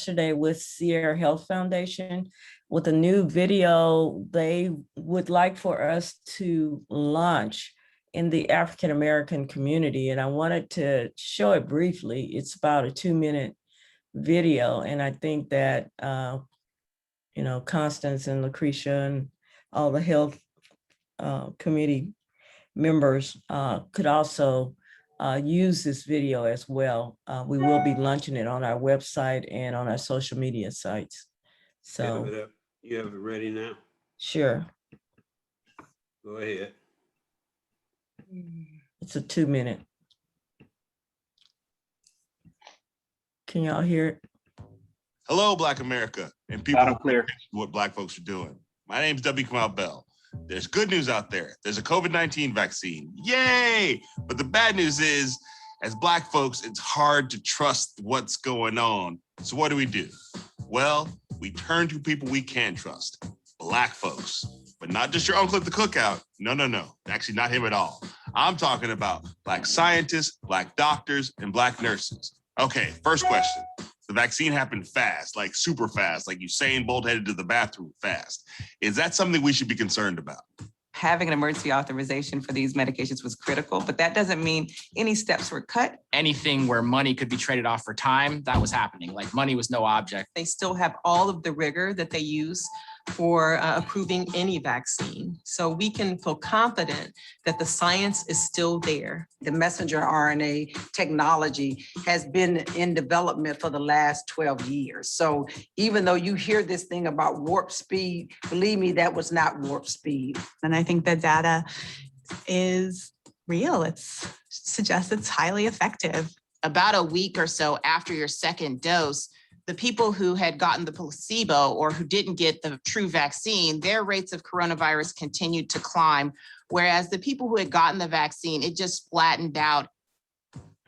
yesterday with Sierra Health Foundation with a new video they would like for us to launch in the African American community. And I wanted to show it briefly. It's about a 2-minute video. And I think that, Constance and Lucretia and all the health committee members could also use this video as well. We will be launching it on our website and on our social media sites. So you have it ready now? Sure. Go ahead. It's a 2-minute. Can y'all hear it? Hello, Black America, and people who clear what Black folks are doing. My name's W. Kamau Bell. There's good news out there. There's a COVID-19 vaccine. Yay! But the bad news is, as Black folks, it's hard to trust what's going on. So what do? Well, we turn to people we can trust, Black folks. But not just your uncle at the cookout. No. Actually, not him at all. I'm talking about Black scientists, Black doctors, and Black nurses. Okay, first question. The vaccine happened fast, like super fast, like Usain Bolt headed to the bathroom fast. Is that something we should be concerned about? Having an emergency authorization for these medications was critical, but that doesn't mean any steps were cut. Anything where money could be traded off for time, that was happening. Like money was no object. They still have all of the rigor that they use for approving any vaccine. So we can feel confident that the science is still there. The messenger RNA technology has been in development for the last 12 years. So even though you hear this thing about warp speed, believe me, that was not warp speed. And I think the data is real. It suggests it's highly effective. About a week or so after your second dose, the people who had gotten the placebo or who didn't get the true vaccine, their rates of coronavirus continued to climb. Whereas the people who had gotten the vaccine, it just flattened out.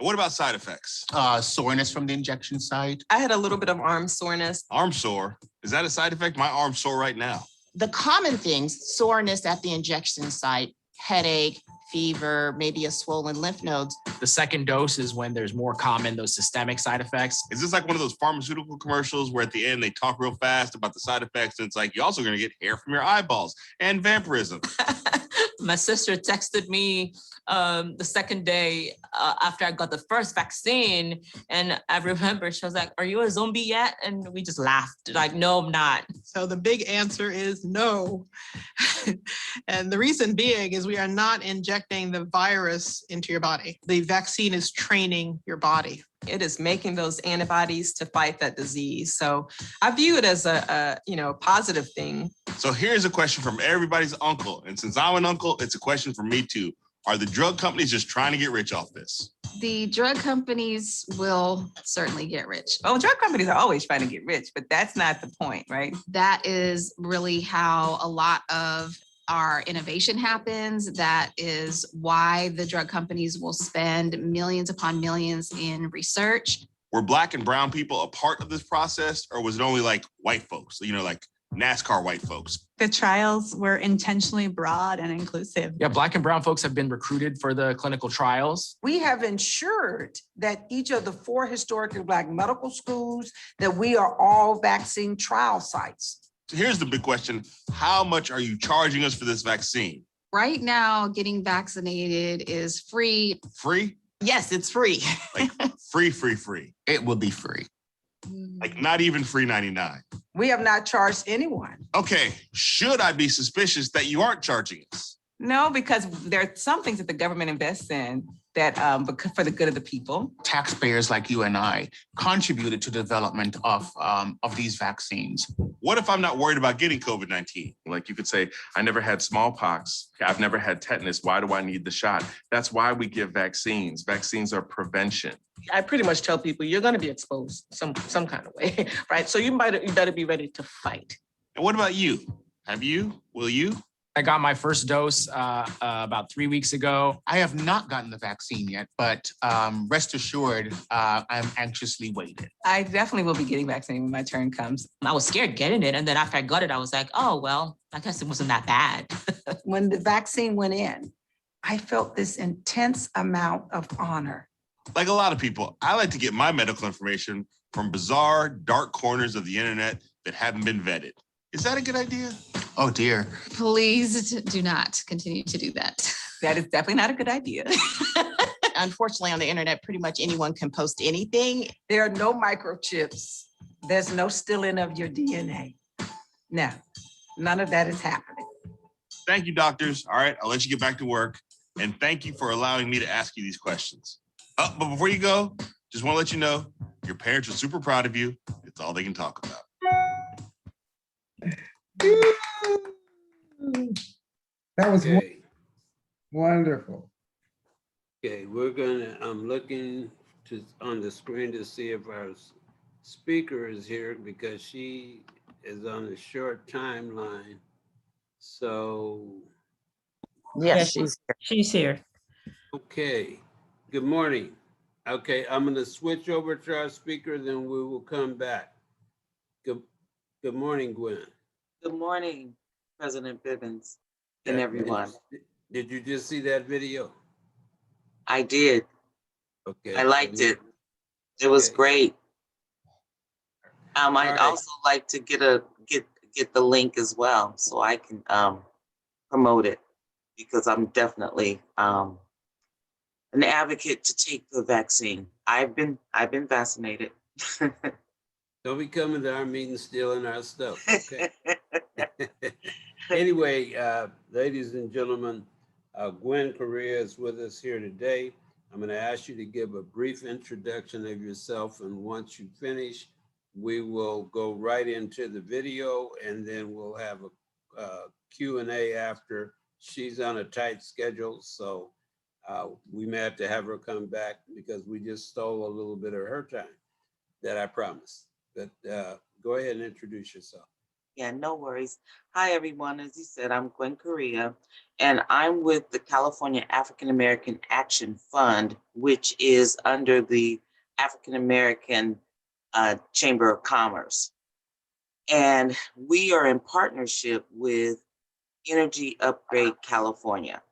What about side effects? Soreness from the injection site. I had a little bit of arm soreness. Arm sore? Is that a side effect? My arm's sore right now. The common things, soreness at the injection site, headache, fever, maybe a swollen lymph nodes. The second dose is when there's more common, those systemic side effects. Is this like one of those pharmaceutical commercials where at the end they talk real fast about the side effects and it's like, you're also gonna get hair from your eyeballs and vampirism? My sister texted me the second day after I got the first vaccine. And I remember she was like, "Are you a zombie yet?" And we just laughed like, "No, I'm not." So the big answer is no. And the reason being is we are not injecting the virus into your body. The vaccine is training your body. It is making those antibodies to fight that disease. So I view it as a positive thing. So here's a question from everybody's uncle. And since I'm an uncle, it's a question for me too. Are the drug companies just trying to get rich off this? The drug companies will certainly get rich. Oh, drug companies are always trying to get rich, but that's not the point, right? That is really how a lot of our innovation happens. That is why the drug companies will spend millions upon millions in research. Were Black and brown people a part of this process, or was it only like white folks, like NASCAR white folks? The trials were intentionally broad and inclusive. Yeah, Black and brown folks have been recruited for the clinical trials. We have ensured that each of the 4 historically Black medical schools, that we are all vaccine trial sites. So here's the big question. How much are you charging us for this vaccine? Right now, getting vaccinated is free. Free? Yes, it's free. Like free. It will be free. Like not even free 99. We have not charged anyone. Okay, should I be suspicious that you aren't charging us? No, because there are some things that the government invests in that for the good of the people. Taxpayers like you and I contributed to the development of these vaccines. What if I'm not worried about getting COVID-19? Like you could say, I never had smallpox. I've never had tetanus. Why do I need the shot? That's why we give vaccines. Vaccines are prevention. I pretty much tell people you're going to be exposed some kind of way, right? So you better be ready to fight. And what about you? Have you? Will you? I got my first dose about 3 weeks ago. I have not gotten the vaccine yet, but rest assured, I'm anxiously waiting. I definitely will be getting vaccinated when my turn comes. I was scared getting it. And then after I got it, I was like, oh, well, I guess it wasn't that bad. When the vaccine went in, I felt this intense amount of honor. Like a lot of people, I like to get my medical information from bizarre, dark corners of the internet that haven't been vetted. Is that a good idea? Oh dear. Please do not continue to do that. That is definitely not a good idea. Unfortunately, on the internet, pretty much anyone can post anything. There are no microchips. There's no stealing of your DNA. No, none of that is happening. Thank you, doctors. All right, I'll let you get back to work. And thank you for allowing me to ask you these questions. Oh, but before you go, just want to let you know, your parents are super proud of you. It's all they can talk about. That was Okay. wonderful. Okay, I'm looking on the screen to see if our speaker is here because she is on a short timeline. So, Yes, she's here. okay, good morning. Okay, I'm gonna switch over to our speaker, then we will come back. Good morning, Gwen. Good morning, President Bivens and everyone. Did you just see that video? I did. Okay. I liked it. It was great. I'd right. also like to get the link as well so I can promote it because I'm definitely an advocate to take the vaccine. I've been vaccinated. Don't be coming to our meeting stealing our stuff, okay? Anyway, ladies and gentlemen, Gwen Correa is with us here today. I'm going to ask you to give a brief introduction of yourself, and once you finish, we will go right into the video, and then we'll have a Q&A after. She's on a tight schedule, so we may have to have her come back because we just stole a little bit of her time that I promised. But go ahead and introduce yourself. Yeah, no worries. Hi, everyone. As you said, I'm Gwen Correa, and I'm with the California African American Action Fund, which is under the African American Chamber of Commerce. And we are in partnership with Energy Upgrade California.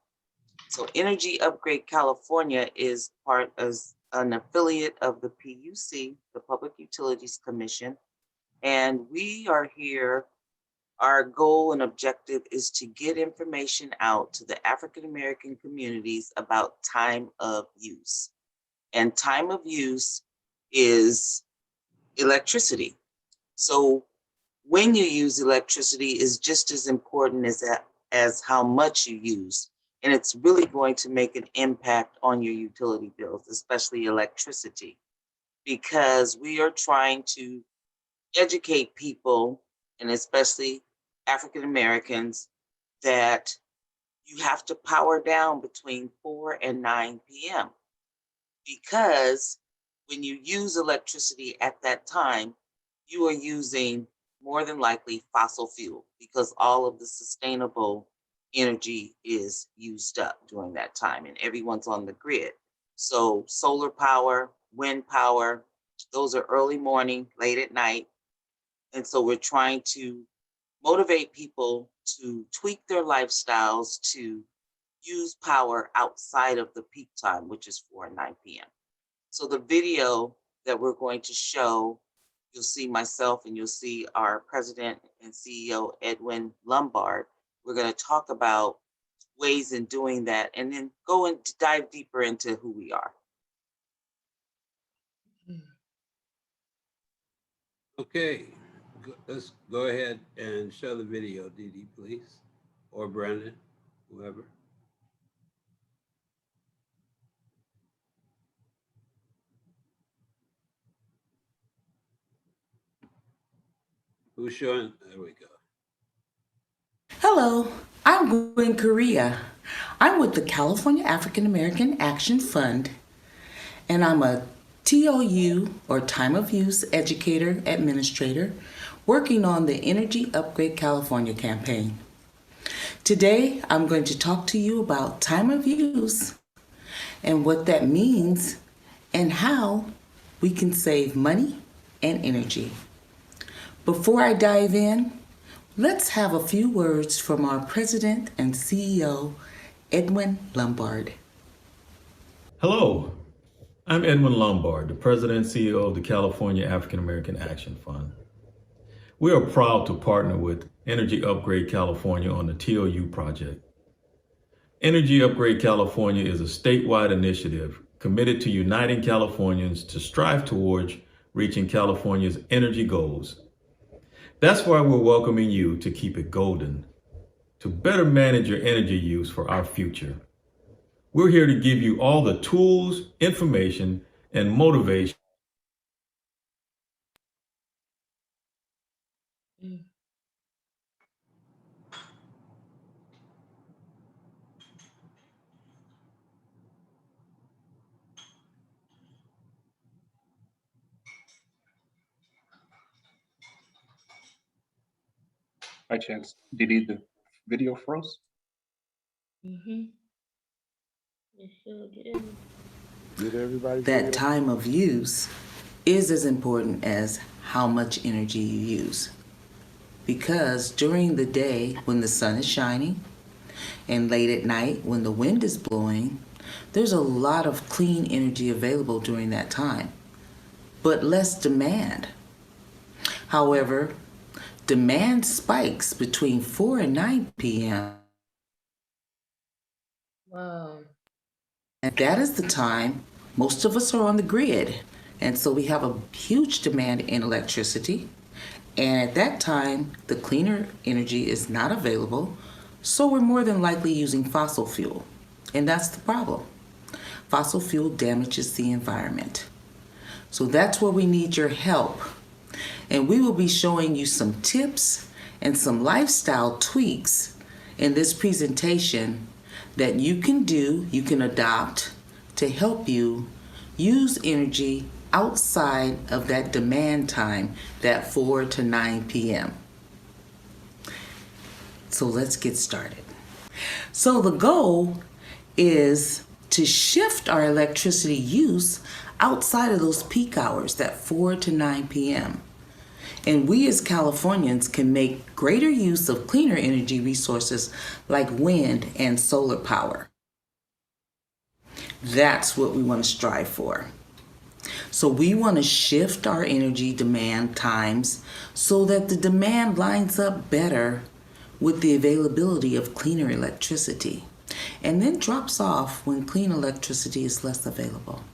So Energy Upgrade California is part as an affiliate of the PUC, the Public Utilities Commission. And we are here, our goal and objective is to get information out to the African American communities about time of use. And time of use is electricity. So when you use electricity is just as important as how much you use. And it's really going to make an impact on your utility bills, especially electricity, because we are trying to educate people, and especially African Americans, that you have to power down between 4 and 9 p.m. Because when you use electricity at that time, you are using more than likely fossil fuel because all of the sustainable energy is used up during that time and everyone's on the grid. So solar power, wind power, those are early morning, late at night. And so we're trying to motivate people to tweak their lifestyles to use power outside of the peak time, which is 4 and 9 p.m. So the video that we're going to show, you'll see myself and you'll see our president and CEO, Edwin Lombard. We're going to talk about ways in doing that and then go and dive deeper into who we are. Okay, let's go ahead and show the video, Dee Dee, please, or Brandon, whoever. Who's showing? There we go. Hello, I'm Gwen Correa. I'm with the California African American Action Fund, and I'm a TOU, or Time of Use Educator Administrator, working on the Energy Upgrade California campaign. Today, I'm going to talk to you about time of use and what that means and how we can save money and energy. Before I dive in, let's have a few words from our President and CEO, Edwin Lombard. Hello, I'm Edwin Lombard, the President and CEO of the California African American Action Fund. We are proud to partner with Energy Upgrade California on the TOU project. Energy Upgrade California is a statewide initiative committed to uniting Californians to strive towards reaching California's energy goals. That's why we're welcoming you to keep it golden, to better manage your energy use for our future. We're here to give you all the tools, information, and motivation. By chance, did the video froze? That time of use is as important as how much energy you use. Because during the day when the sun is shining and late at night when the wind is blowing, there's a lot of clean energy available during that time, but less demand. However, demand spikes between 4 and 9 p.m. Wow. And that is the time most of us are on the grid. And so we have a huge demand in electricity. And at that time, the cleaner energy is not available. So we're more than likely using fossil fuel. And that's the problem. Fossil fuel damages the environment. So that's where we need your help. And we will be showing you some tips and some lifestyle tweaks in this presentation that you can do, you can adopt to help you use energy outside of that demand time, that 4 to 9 p.m. So let's get started. So the goal is to shift our electricity use outside of those peak hours, that 4 to 9 p.m. And we as Californians can make greater use of cleaner energy resources like wind and solar power. That's what we want to strive for. So we want to shift our energy demand times so that the demand lines up better with the availability of cleaner electricity, and then drops off when clean electricity is less available.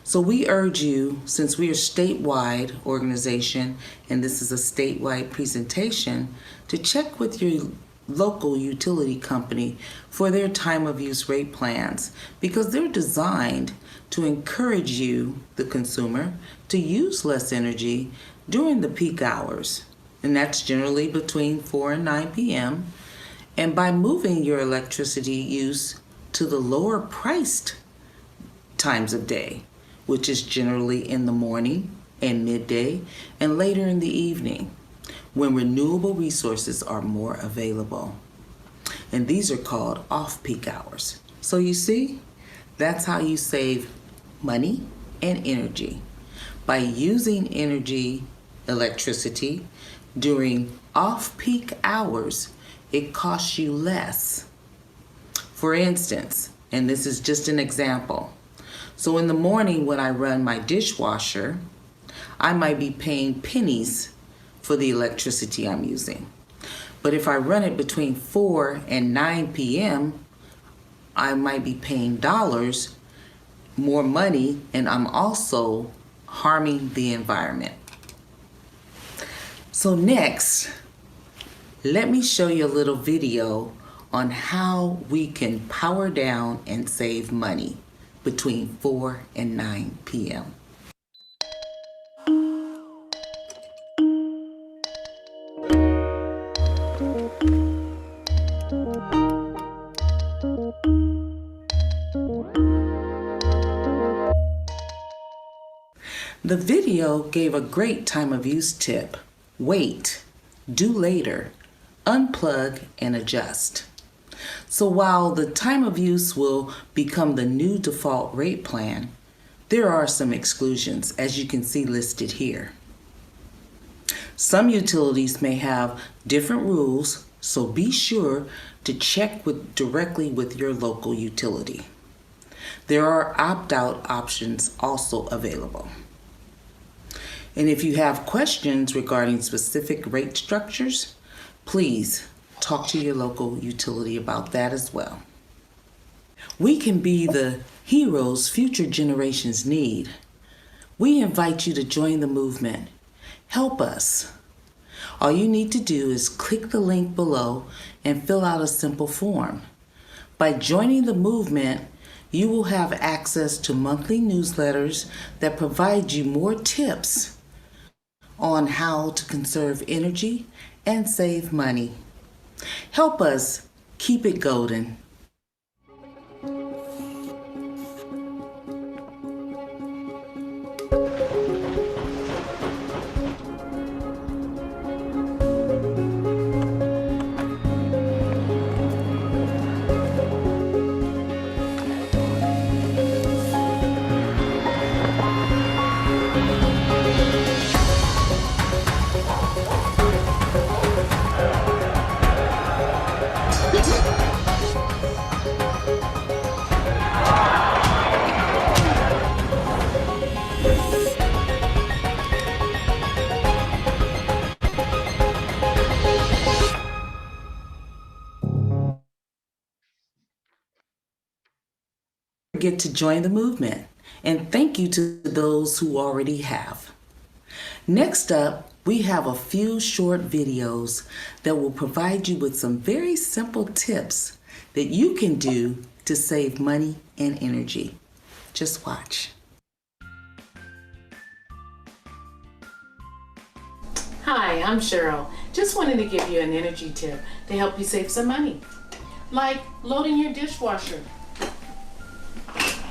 So we urge you, since we are a statewide organization and this is a statewide presentation, to check with your local utility company for their time of use rate plans, because they're designed to encourage you, the consumer, to use less energy during the peak hours. And that's generally between 4 and 9 p.m. And by moving your electricity use to the lower priced times of day, which is generally in the morning and midday and later in the evening, when renewable resources are more available. And these are called off-peak hours. So you see, that's how you save money and energy. By using electricity during off-peak hours, it costs you less. For instance, and this is just an example, so in the morning when I run my dishwasher, I might be paying pennies for the electricity I'm using. But if I run it between 4 and 9 p.m., I might be paying dollars, more money, and I'm also harming the environment. So next, let me show you a little video on how we can power down and save money between 4 and 9 p.m. The video gave a great time of use tip. Wait, do later, unplug and adjust. So while the time of use will become the new default rate plan, there are some exclusions, as you can see listed here. Some utilities may have different rules, so be sure to check directly with your local utility. There are opt-out options also available. And if you have questions regarding specific rate structures, please talk to your local utility about that as well. We can be the heroes future generations need. We invite you to join the movement. Help us. All you need to do is click the link below and fill out a simple form. By joining the movement, you will have access to monthly newsletters that provide you more tips on how to conserve energy and save money. Help us keep it golden. Get to join the movement, and thank you to those who already have. Next up, we have a few short videos that will provide you with some very simple tips that you can do to save money and energy. Just watch. Hi, I'm Cheryl. Just wanted to give you an energy tip to help you save some money. Like loading your dishwasher.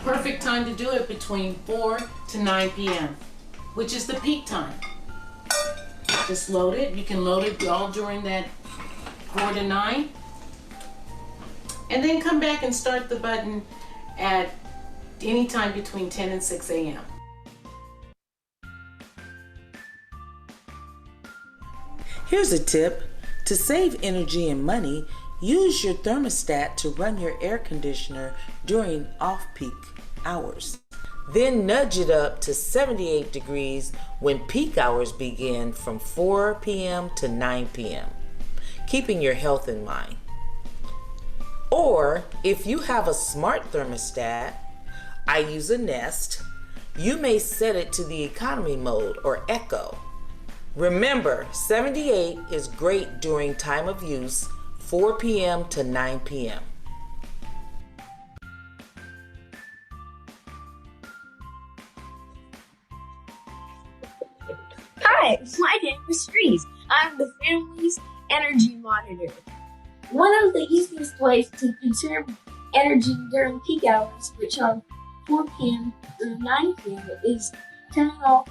Perfect time to do it between 4 to 9 p.m., which is the peak time. Just load it. You can load it all during that 4 to 9. And then come back and start the button at any time between 10 and 6 a.m. Here's a tip. To save energy and money, use your thermostat to run your air conditioner during off-peak hours. Then nudge it up to 78 degrees when peak hours begin from 4 p.m. to 9 p.m., keeping your health in mind. Or if you have a smart thermostat, I use a Nest, you may set it to the economy mode or Echo. Remember, 78 is great during time of use, 4 p.m. to 9 p.m. Hi, my name is Reese. I'm the family's energy monitor. One of the easiest ways to conserve energy during peak hours, which are 4 p.m. through 9 p.m., is turning off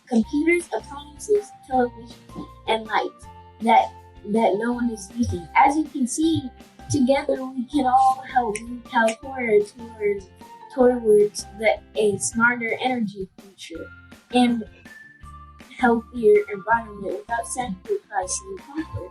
computers, appliances, television, and lights that no one is using. As you can see, together we can all help move California towards a smarter energy future and healthier environment without sacrificing comfort.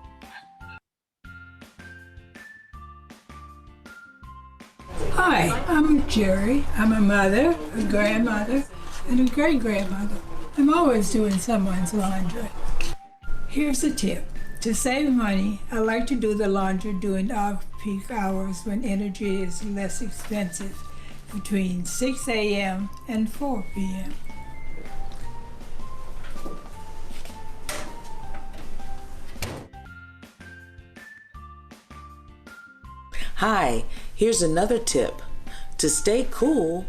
Hi, I'm Jerry. I'm a mother, a grandmother, and a great-grandmother. I'm always doing someone's laundry. Here's a tip. To save money, I like to do the laundry during off-peak hours when energy is less expensive, between 6 a.m. and 4 p.m. Hi, here's another tip. To stay cool,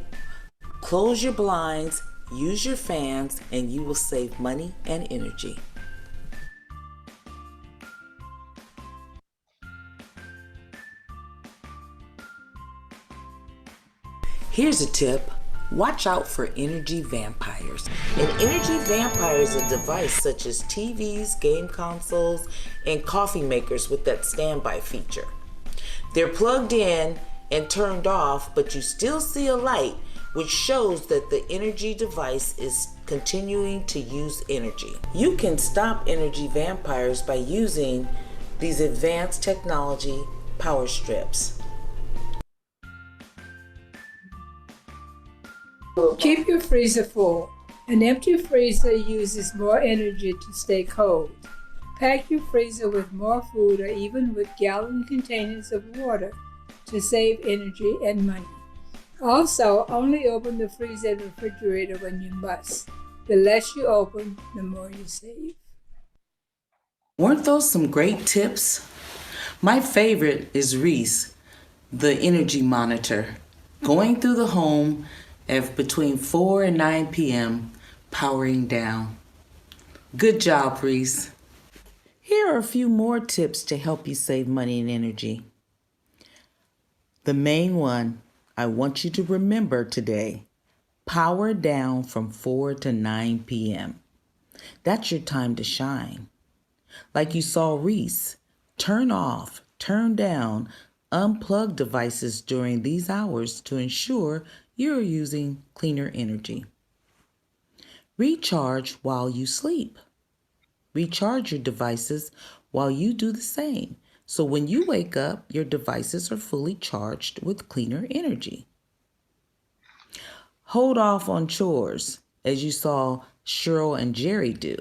close your blinds, use your fans, and you will save money and energy. Here's a tip. Watch out for energy vampires. An energy vampire is a device such as TVs, game consoles, and coffee makers with that standby feature. They're plugged in and turned off, but you still see a light, which shows that the energy device is continuing to use energy. You can stop energy vampires by using these advanced technology power strips. Keep your freezer full. An empty freezer uses more energy to stay cold. Pack your freezer with more food or even with gallon containers of water to save energy and money. Also, only open the freezer and refrigerator when you must. The less you open, the more you save. Weren't those some great tips? My favorite is Reese, the energy monitor, going through the home at between 4 and 9 p.m., powering down. Good job, Reese. Here are a few more tips to help you save money and energy. The main one I want you to remember today: power down from 4 to 9 p.m. That's your time to shine. Like you saw Reese, turn off, turn down, unplug devices during these hours to ensure you're using cleaner energy. Recharge while you sleep. Recharge your devices while you do the same. So when you wake up, your devices are fully charged with cleaner energy. Hold off on chores, as you saw Cheryl and Jerry do.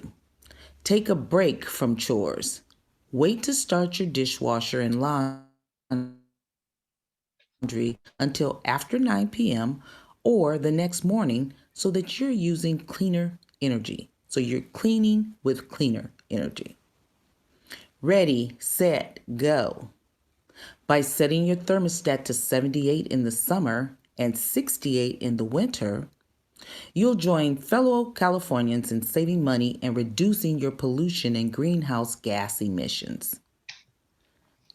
Take a break from chores. Wait to start your dishwasher and laundry until after 9 p.m. or the next morning so that you're using cleaner energy. So you're cleaning with cleaner energy. Ready, set, go. By setting your thermostat to 78 in the summer and 68 in the winter, you'll join fellow Californians in saving money and reducing your pollution and greenhouse gas emissions.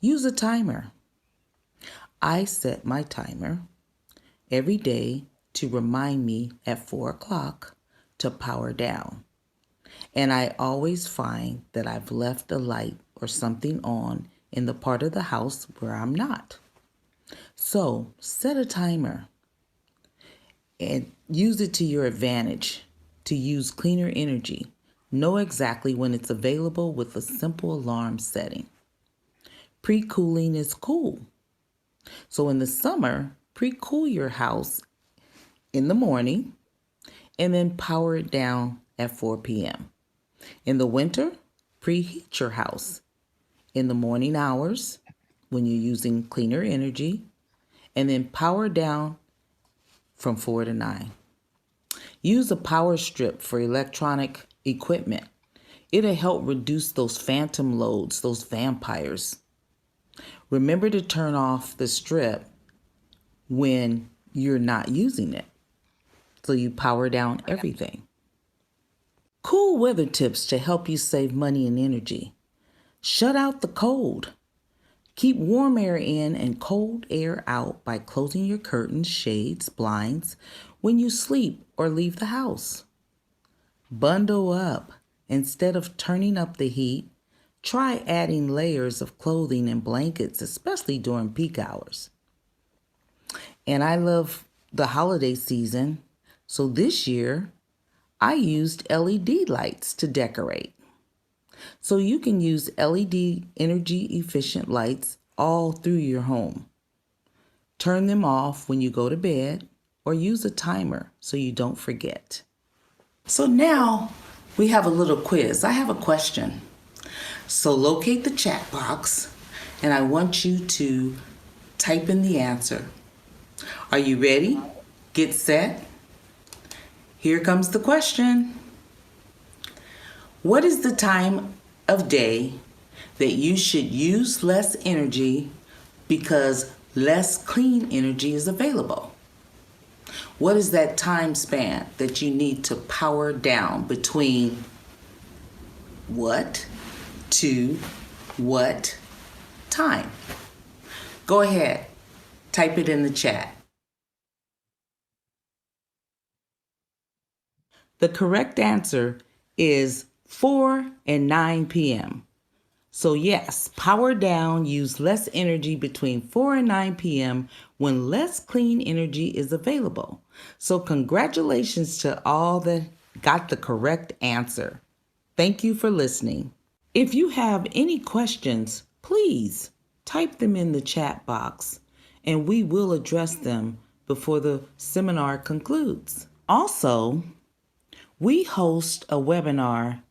Use a timer. I set my timer every day to remind me at 4 o'clock to power down. And I always find that I've left a light or something on in the part of the house where I'm not. So set a timer and use it to your advantage to use cleaner energy. Know exactly when it's available with a simple alarm setting. Pre-cooling is cool. So in the summer, pre-cool your house in the morning and then power it down at 4 p.m. In the winter, preheat your house in the morning hours when you're using cleaner energy and then power down from 4 to 9. Use a power strip for electronic equipment. It'll help reduce those phantom loads, those vampires. Remember to turn off the strip when you're not using it, so you power down everything. Cool weather tips to help you save money and energy. Shut out the cold. Keep warm air in and cold air out by closing your curtains, shades, blinds when you sleep or leave the house. Bundle up. Instead of turning up the heat, try adding layers of clothing and blankets, especially during peak hours. And I love the holiday season, so this year I used LED lights to decorate. So you can use LED energy efficient lights all through your home. Turn them off when you go to bed or use a timer so you don't forget. So now we have a little quiz. I have a question. So locate the chat box and I want you to type in the answer. Are you ready? Get set. Here comes the question. What is the time of day that you should use less energy because less clean energy is available? What is that time span that you need to power down between what to what time? Go ahead, type it in the chat. The correct answer is 4 and 9 p.m. So yes, power down, use less energy between 4 and 9 p.m. when less clean energy is available. So congratulations to all that got the correct answer. Thank you for listening. If you have any questions, please type them in the chat box and we will address them before the seminar concludes. Also, we host a webinar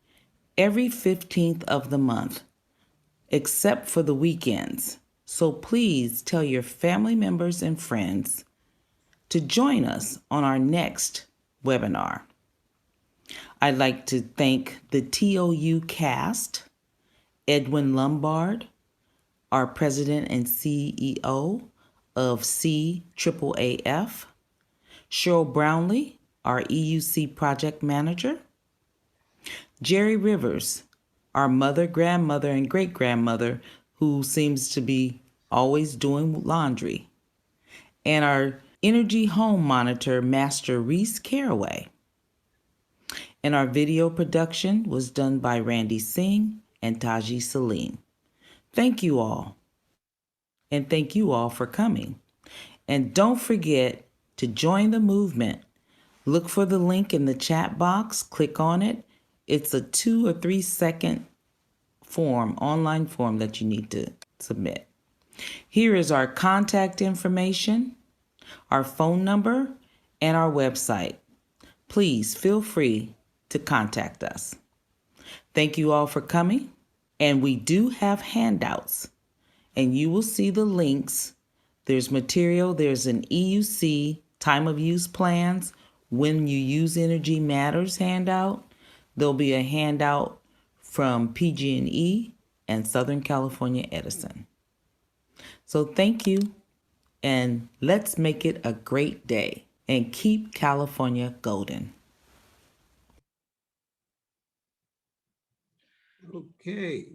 every 15th of the month, except for the weekends. So please tell your family members and friends to join us on our next webinar. I'd like to thank the TOU cast, Edwin Lombard, our president and CEO of CAAF, Cheryl Brownlee, our EUC project manager, Jerry Rivers, our mother, grandmother, and great-grandmother who seems to be always doing laundry, and our energy home monitor, Master Reese Caraway. And our video production was done by Randy Singh and Taji Salim. Thank you all. And thank you all for coming. And don't forget to join the movement. Look for the link in the chat box, click on it. It's a 2 or 3 second form, online form that you need to submit. Here is our contact information, our phone number, and our website. Please feel free to contact us. Thank you all for coming. And we do have handouts, and you will see the links. There's material, there's an EUC, time of use plans, when you use Energy Matters handout. There'll be a handout from PG&E and Southern California Edison. So thank you, and let's make it a great day and keep California golden. Okay.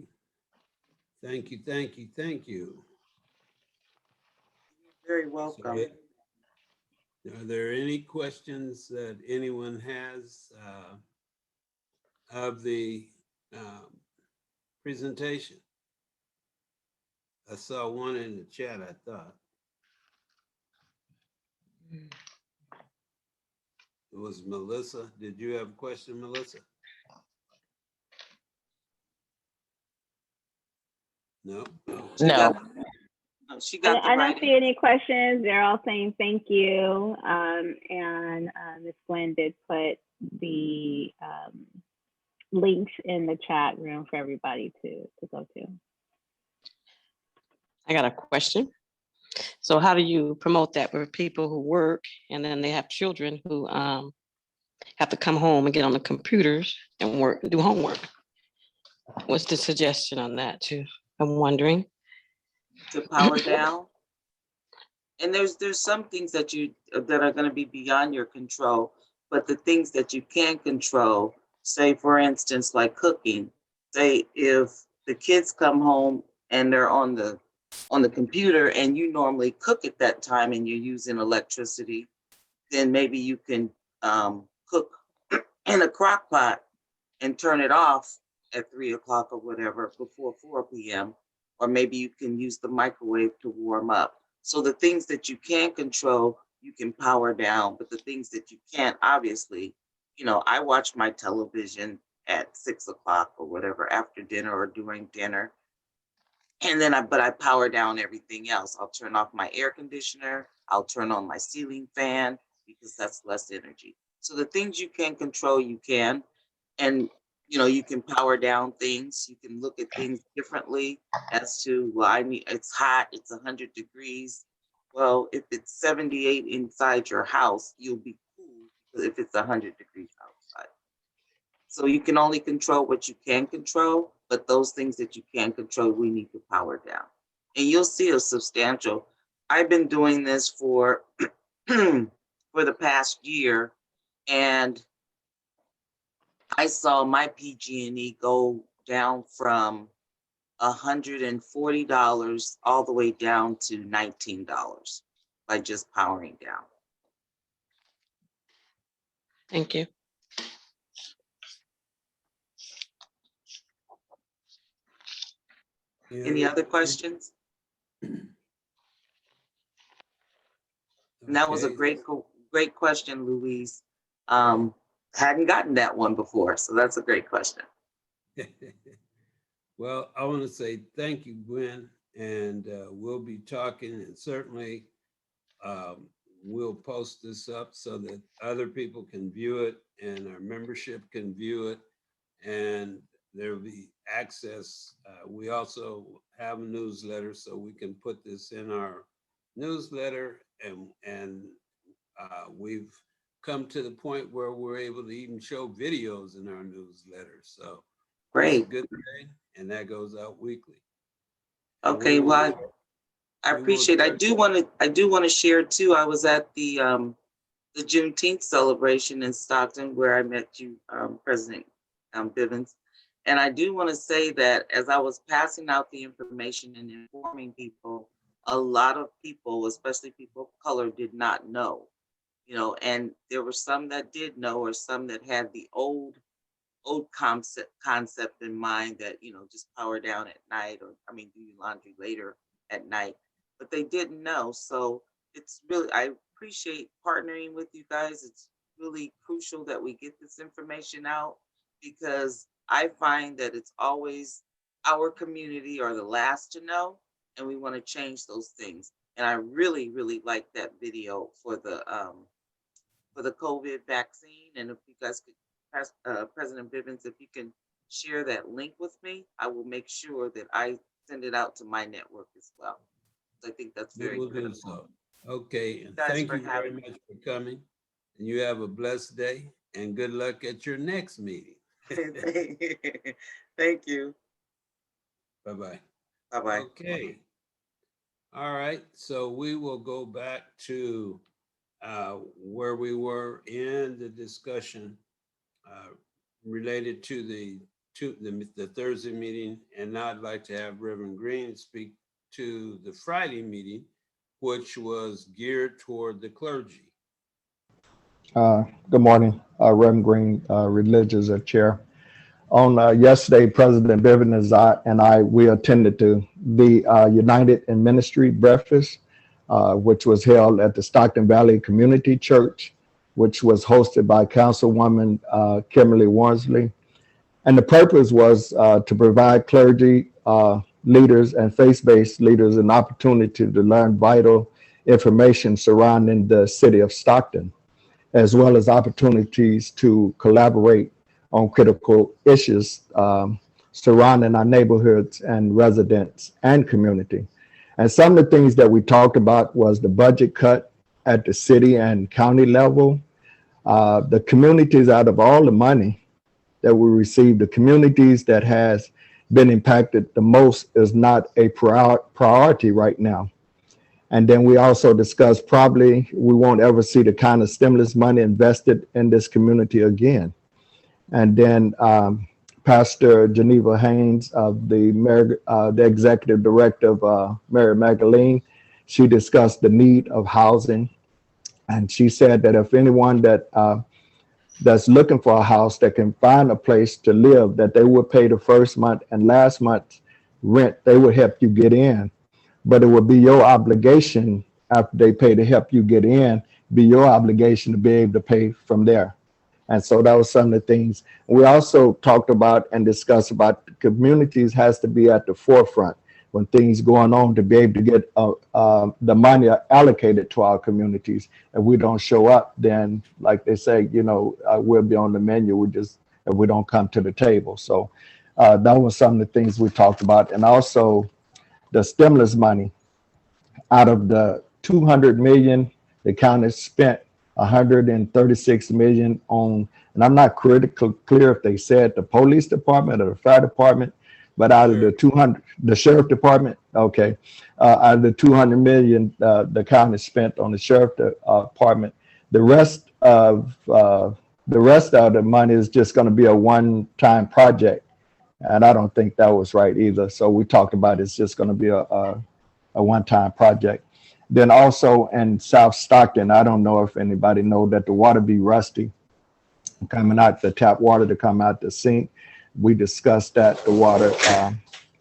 Thank you, thank you, thank you. Very welcome. Are there any questions that anyone has of the presentation? I saw one in the chat, I thought. It was Melissa. Did you have a question, Melissa? No? No. She got I don't see any questions. They're all saying thank you. And Ms. Gwen did put the links in the chat room for everybody to go to. I got a question. So how do you promote that with people who work and then they have children who have to come home and get on the computers and work, do homework? What's the suggestion on that too? I'm wondering. To power down. And there's some things that are going to be beyond your control, but the things that you can control, say for instance, like cooking, say if the kids come home and they're on the computer and you normally cook at that time and you're using electricity, then maybe you can cook in a crock pot and turn it off at 3 o'clock or whatever before 4 p.m. Or maybe you can use the microwave to warm up. So the things that you can control, you can power down, but the things that you can't, obviously, I watch my television at 6 o'clock or whatever after dinner or during dinner. And then I power down everything else. I'll turn off my air conditioner. I'll turn on my ceiling fan because that's less energy. So the things you can control, you can. And you can power down things. You can look at things differently as to, well, it's hot, it's 100 degrees. Well, if it's 78 inside your house, you'll be cool if it's 100 degrees outside. So you can only control what you can control, but those things that you can control, we need to power down. And you'll see a substantial, I've been doing this for the past year, and I saw my PG&E go down from $140 all the way down to $19 by just powering down. Thank you. Any other questions? And that was a great question, Louise. Hadn't gotten that one before, so that's a great question. Well, I want to say thank you, Gwen, and we'll be talking, and certainly we'll post this up so that other people can view it and our membership can view it, and there'll be access. We also have a newsletter, so we can put this in our newsletter, and we've come to the point where we're able to even show videos in our newsletter. So it's a Great. good thing, and that goes out weekly. Okay, well, I appreciate. I do want to share too. I was at the Juneteenth celebration in Stockton where I met you, President Bivens. And I do want to say that as I was passing out the information and informing people, a lot of people, especially people of color, did not know, you know, and there were some that did know, or some that had the old concept in mind that, you know, just power down at night, or do your laundry later at night, but they didn't know. So it's really, I appreciate partnering with you guys. It's really crucial that we get this information out, because I find that it's always our community are the last to know, and we want to change those things. And I really, really like that video for the COVID vaccine. And if you guys could, President Bivens, if you can share that link with me, I will make sure that I send it out to my network as well. I think that's very critical. So. Okay, and Guys, thank for you very much for coming. And you have a blessed day, and good luck at your next meeting. Thank you. Bye-bye. Bye-bye. Okay. All right, so we will go back to where we were in the discussion related to the Thursday meeting, and now I'd like to have Reverend Green speak to the Friday meeting, which was geared toward the clergy. Good morning, Reverend Green, religious chair. On yesterday, President Bivens and I, we attended to the United in Ministry breakfast, which was held at the Stockton Valley Community Church, which was hosted by Councilwoman Kimberly Worsley. And the purpose was to provide clergy leaders and faith-based leaders an opportunity to learn vital information surrounding the city of Stockton, as well as opportunities to collaborate on critical issues surrounding our neighborhoods and residents and community. And some of the things that we talked about was the budget cut at the city and county level. The communities, out of all the money that we received, the communities that has been impacted the most is not a priority right now. And then we also discussed probably we won't ever see the kind of stimulus money invested in this community again. And then Pastor Geneva Haynes, the executive director of Mary Magdalene, she discussed the need of housing. And she said that if anyone that's looking for a house that can find a place to live, that they would pay the first month and last month's rent, they would help you get in. But it would be your obligation after they pay to help you get in, be your obligation to be able to pay from there. And so that was some of the things. We also talked about and discussed about communities has to be at the forefront when things going on to be able to get the money allocated to our communities. If we don't show up, then like they say, you know, we'll be on the menu. If we don't come to the table. So that was some of the things we talked about. And also the stimulus money, out of the 200 million, the county spent 136 million on, and I'm not critical clear if they said the police department or the fire department, but out of the 200, the sheriff department, okay, out of the 200 million the county spent on the sheriff department, the rest of the money is just going to be a one-time project, and I don't think that was right either. So we talked about it's just going to be a one-time project. Then also in South Stockton, I don't know if anybody know that the water be rusty coming out, the tap water to come out the sink. We discussed that, the water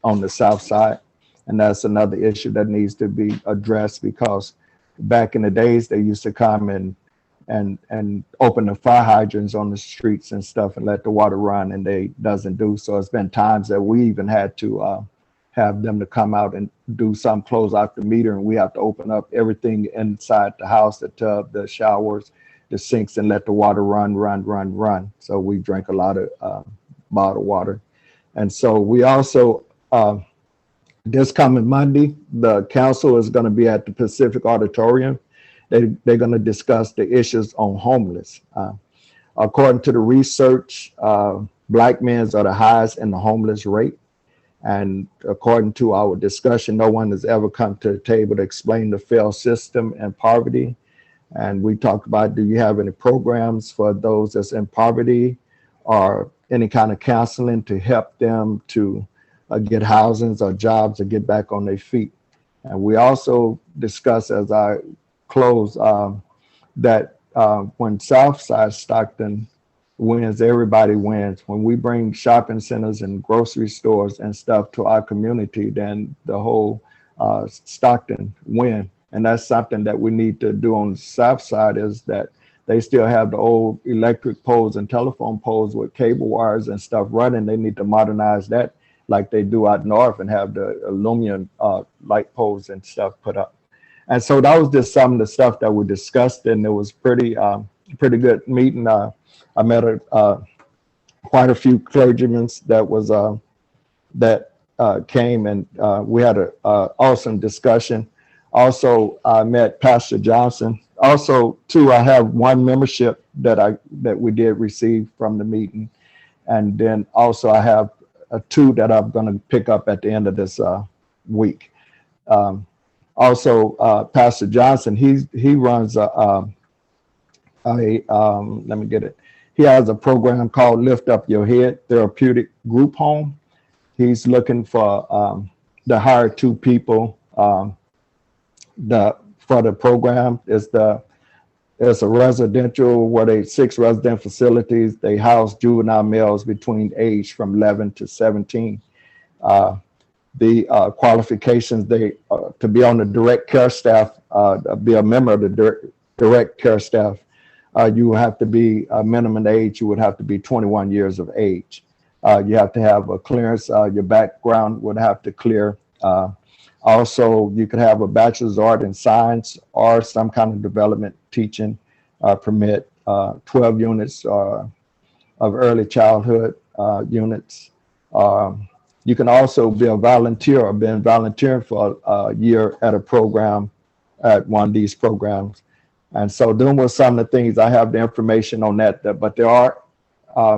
on the south side. And that's another issue that needs to be addressed, because back in the days, they used to come and open the fire hydrants on the streets and stuff and let the water run, and they doesn't do. So it's been times that we even had to have them to come out and do some close out the meter, and we have to open up everything inside the house, the tub, the showers, the sinks, and let the water run. So we drink a lot of bottled water. And so we also, this coming Monday, the council is going to be at the Pacific Auditorium. They're going to discuss the issues on homeless. According to the research, Black men are the highest in the homeless rate. And according to our discussion, no one has ever come to the table to explain the failed system and poverty. And we talked about, do you have any programs for those that's in poverty or any kind of counseling to help them to get housings or jobs or get back on their feet? And we also discussed, as I close, that when Southside Stockton wins, everybody wins. When we bring shopping centers and grocery stores and stuff to our community, then the whole Stockton win. And that's something that we need to do on the South Side, is that they still have the old electric poles and telephone poles with cable wires and stuff running. They need to modernize that like they do out north and have the aluminum light poles and stuff put up. And so that was just some of the stuff that we discussed, and it was pretty good meeting. I met quite a few clergymen that came, and we had an awesome discussion. Also, I met Pastor Johnson. Also, too, I have one membership that we did receive from the meeting, and then also I have two that I'm going to pick up at the end of this week. Also, Pastor Johnson, he runs let me get it. He has a program called Lift Up Your Head Therapeutic Group Home. He's looking for to hire two people. For the program, it's a residential where 6 resident facilities. They house juvenile males between age from 11 to 17. The qualifications, to be on the direct care staff, be a member of the direct care staff, you have to be a minimum age. You would have to be 21 years of age. You have to have a clearance. Your background would have to clear. Also, you could have a bachelor's art in science or some kind of development teaching permit, 12 units of early childhood units. You can also be a volunteer or been volunteering for a year at a program, at one of these programs. And so them were some of the things. I have the information on that, but they are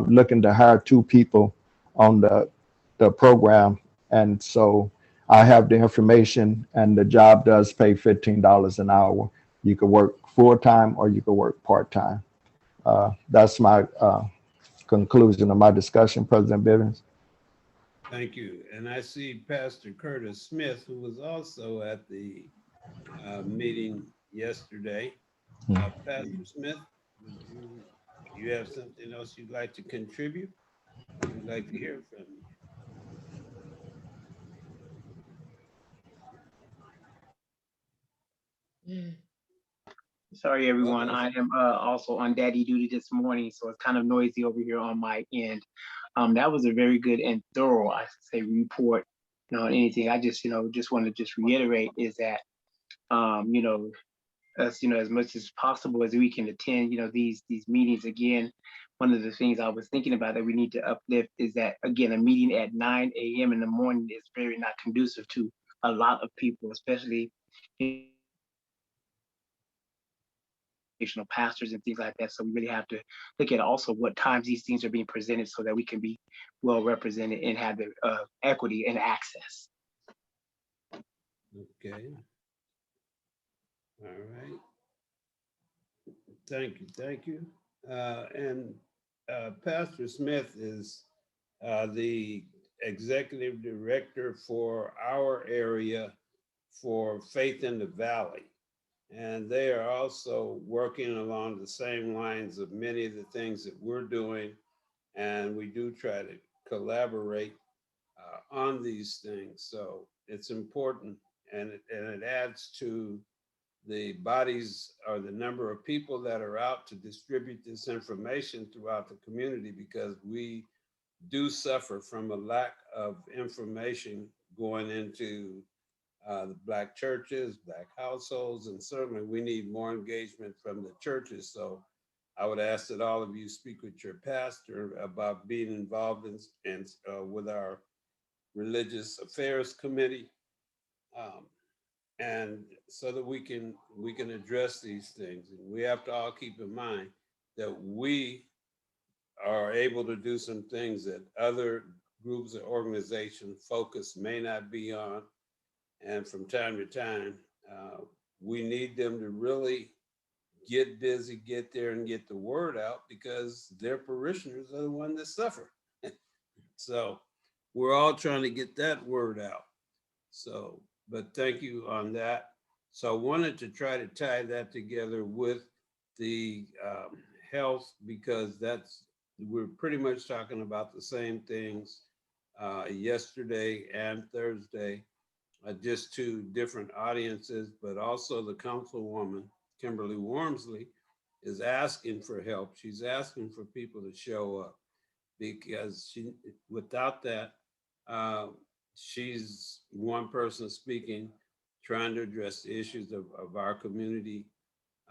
looking to hire two people on the program. And so I have the information, and the job does pay $15 an hour. You could work full-time or you could work part-time. That's my conclusion of my discussion, President Bivens. Thank you. And I see Pastor Curtis Smith, who was also at the meeting yesterday. Pastor Smith, you have something else you'd like to contribute? We'd like to hear from you. Sorry, everyone. I am also on daddy duty this morning, so it's kind of noisy over here on my end. That was a very good and thorough, I should say, report. Anything I just want to just reiterate is that, as much as possible as we can attend, these meetings. Again, one of the things I was thinking about that we need to uplift is that, again, a meeting at 9 a.m. in the morning is very not conducive to a lot of people, especially pastors and things like that. So we really have to look at also what times these things are being presented so that we can be well represented and have the equity and access. Okay. All right. Thank you. And Pastor Smith is the executive director for our area for Faith in the Valley. And they are also working along the same lines of many of the things that we're doing. And we do try to collaborate on these things. So it's important, and it adds to the bodies or the number of people that are out to distribute this information throughout the community, because we do suffer from a lack of information going into the Black churches, Black households, and certainly we need more engagement from the churches. So I would ask that all of you speak with your pastor about being involved in with our religious affairs committee, and so that we can address these things. And we have to all keep in mind that we are able to do some things that other groups or organizations focus may not be on. And from time to time, we need them to really get busy, get there and get the word out, because their parishioners are the ones that suffer. So we're all trying to get that word out. So, but thank you on that. So I wanted to try to tie that together with the health, because we're pretty much talking about the same things yesterday and Thursday, just to different audiences, but also the councilwoman, Kimberly Wormsley, is asking for help. She's asking for people to show up, because without that, she's one person speaking, trying to address the issues of our community.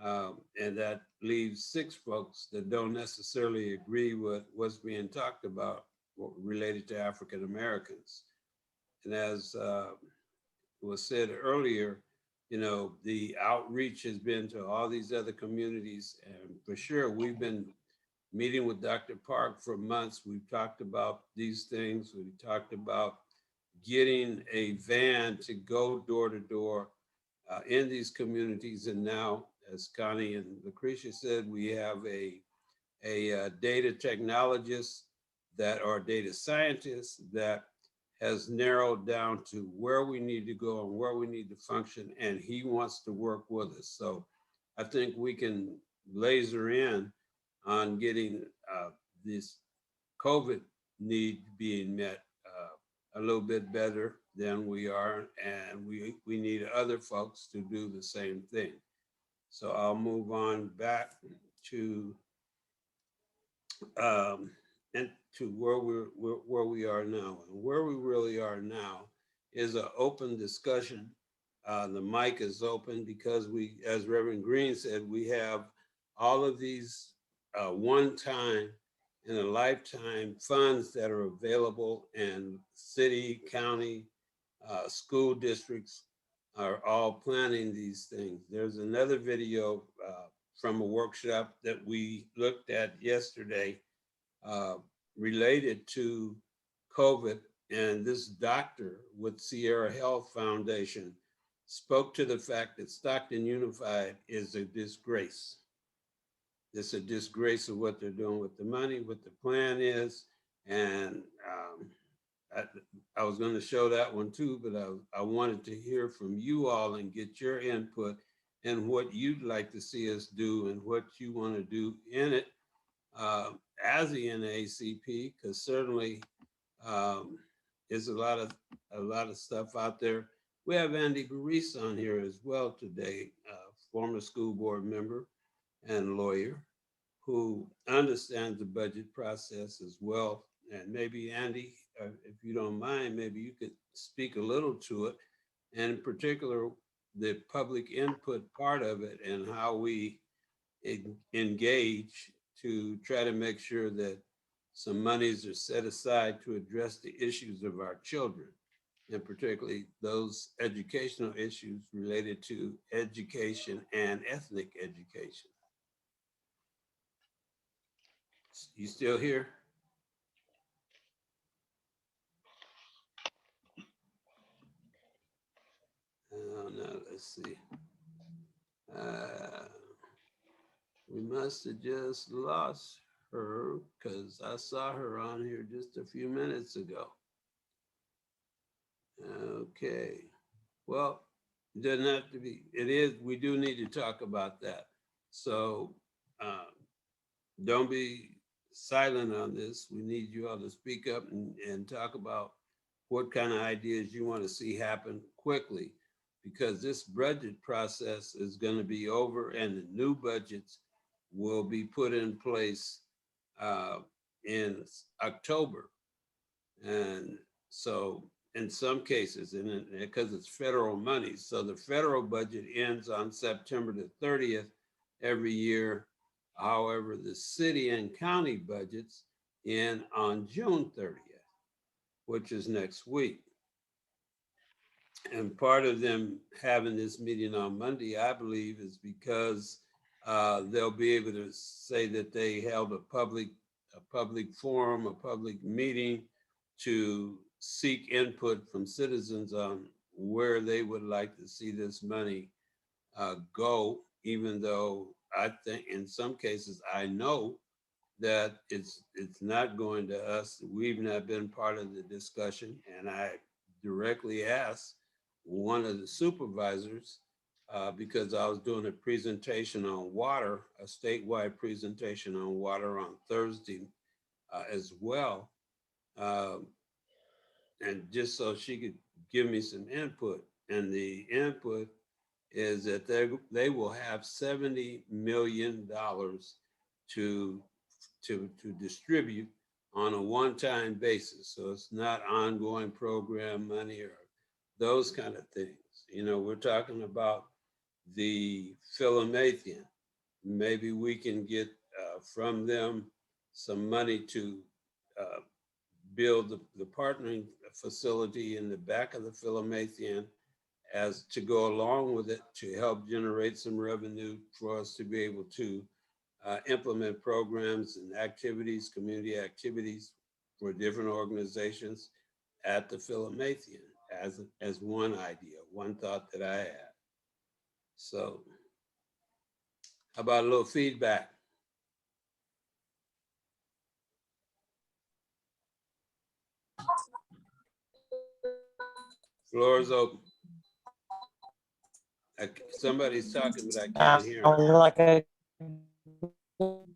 And that leaves 6 folks that don't necessarily agree with what's being talked about related to African Americans. And as was said earlier, the outreach has been to all these other communities. And for sure, we've been meeting with Dr. Park for months. We've talked about these things. We've talked about getting a van to go door to door in these communities. And now, as Connie and Lucretia said, we have a data technologist or data scientist that has narrowed down to where we need to go and where we need to function, and he wants to work with us. So I think we can laser in on getting this COVID need being met a little bit better than we are, and we need other folks to do the same thing. So I'll move on back to and to where we are now. And where we really are now is an open discussion. The mic is open because we, as Reverend Green said, we have all of these one-time in a lifetime funds that are available, and city, county, school districts are all planning these things. There's another video from a workshop that we looked at yesterday related to COVID, and this doctor with Sierra Health Foundation spoke to the fact that Stockton Unified is a disgrace. It's a disgrace of what they're doing with the money, what the plan is. And I was going to show that one too, but I wanted to hear from you all and get your input and what you'd like to see us do and what you want to do in it as the NAACP, because certainly there's a lot of stuff out there. We have Andy Baris on here as well today, former school board member and lawyer who understands the budget process as well. And maybe Andy, if you don't mind, maybe you could speak a little to it, and in particular, the public input part of it and how we engage to try to make sure that some monies are set aside to address the issues of our children, and particularly those educational issues related to education and ethnic education. You still here? Oh, no, let's see. We must have just lost her because I saw her on here just a few minutes ago. Okay. Well, it doesn't have to be. It is. We do need to talk about that. So don't be silent on this. We need you all to speak up and talk about what kind of ideas you want to see happen quickly, because this budget process is going to be over and the new budgets will be put in place in October. And so in some cases, and because it's federal money. So the federal budget ends on September the 30th every year. However, the city and county budgets end on June 30th, which is next week. And part of them having this meeting on Monday, I believe, is because they'll be able to say that they held a public forum, a public meeting to seek input from citizens on where they would like to see this money go, even though I think in some cases, I know that it's not going to us. We've not been part of the discussion, and I directly asked one of the supervisors because I was doing a presentation on water, a statewide presentation on water on Thursday as well, and just so she could give me some input. And the input is that they will have $70 million to distribute on a one-time basis. So it's not ongoing program money or those kind of things. You know, we're talking about the Philomathian. Maybe we can get from them some money to build the partnering facility in the back of the Philomathian as to go along with it to help generate some revenue for us to be able to implement programs and activities, community activities for different organizations at the Philomathian as one idea, one thought that I had. So how about a little feedback? Floor is open. Somebody's talking, but I can't hear them. Like a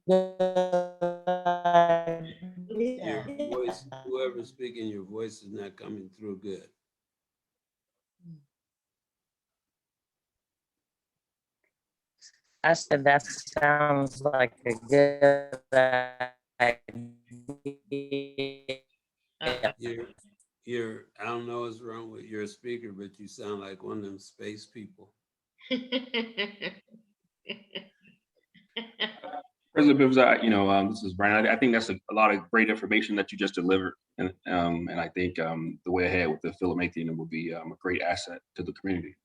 Your voice, whoever's speaking, your voice is not coming through good. I said that sounds like a good idea. I don't know what's wrong with your speaker, but you sound like one of them space people. President Bivens, this is Brian. I think that's a lot of great information that you just delivered. And I think the way ahead with the Philomathian will be a great asset to the community.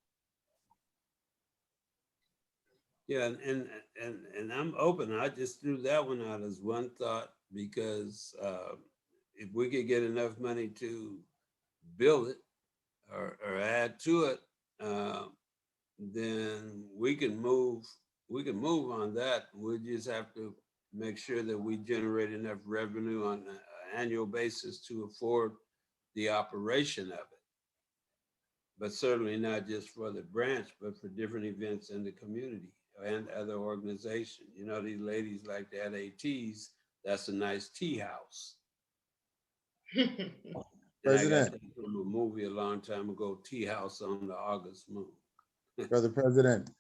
Yeah, and I'm open. I just threw that one out as one thought because if we could get enough money to build it or add to it, then we can move on that. We just have to make sure that we generate enough revenue on an annual basis to afford the operation of it. But certainly not just for the branch, but for different events in the community and other organizations. You know, these ladies like to have ATs. That's a nice tea house. President. I got that from a movie a long time ago, Tea House on the August Moon. Brother President,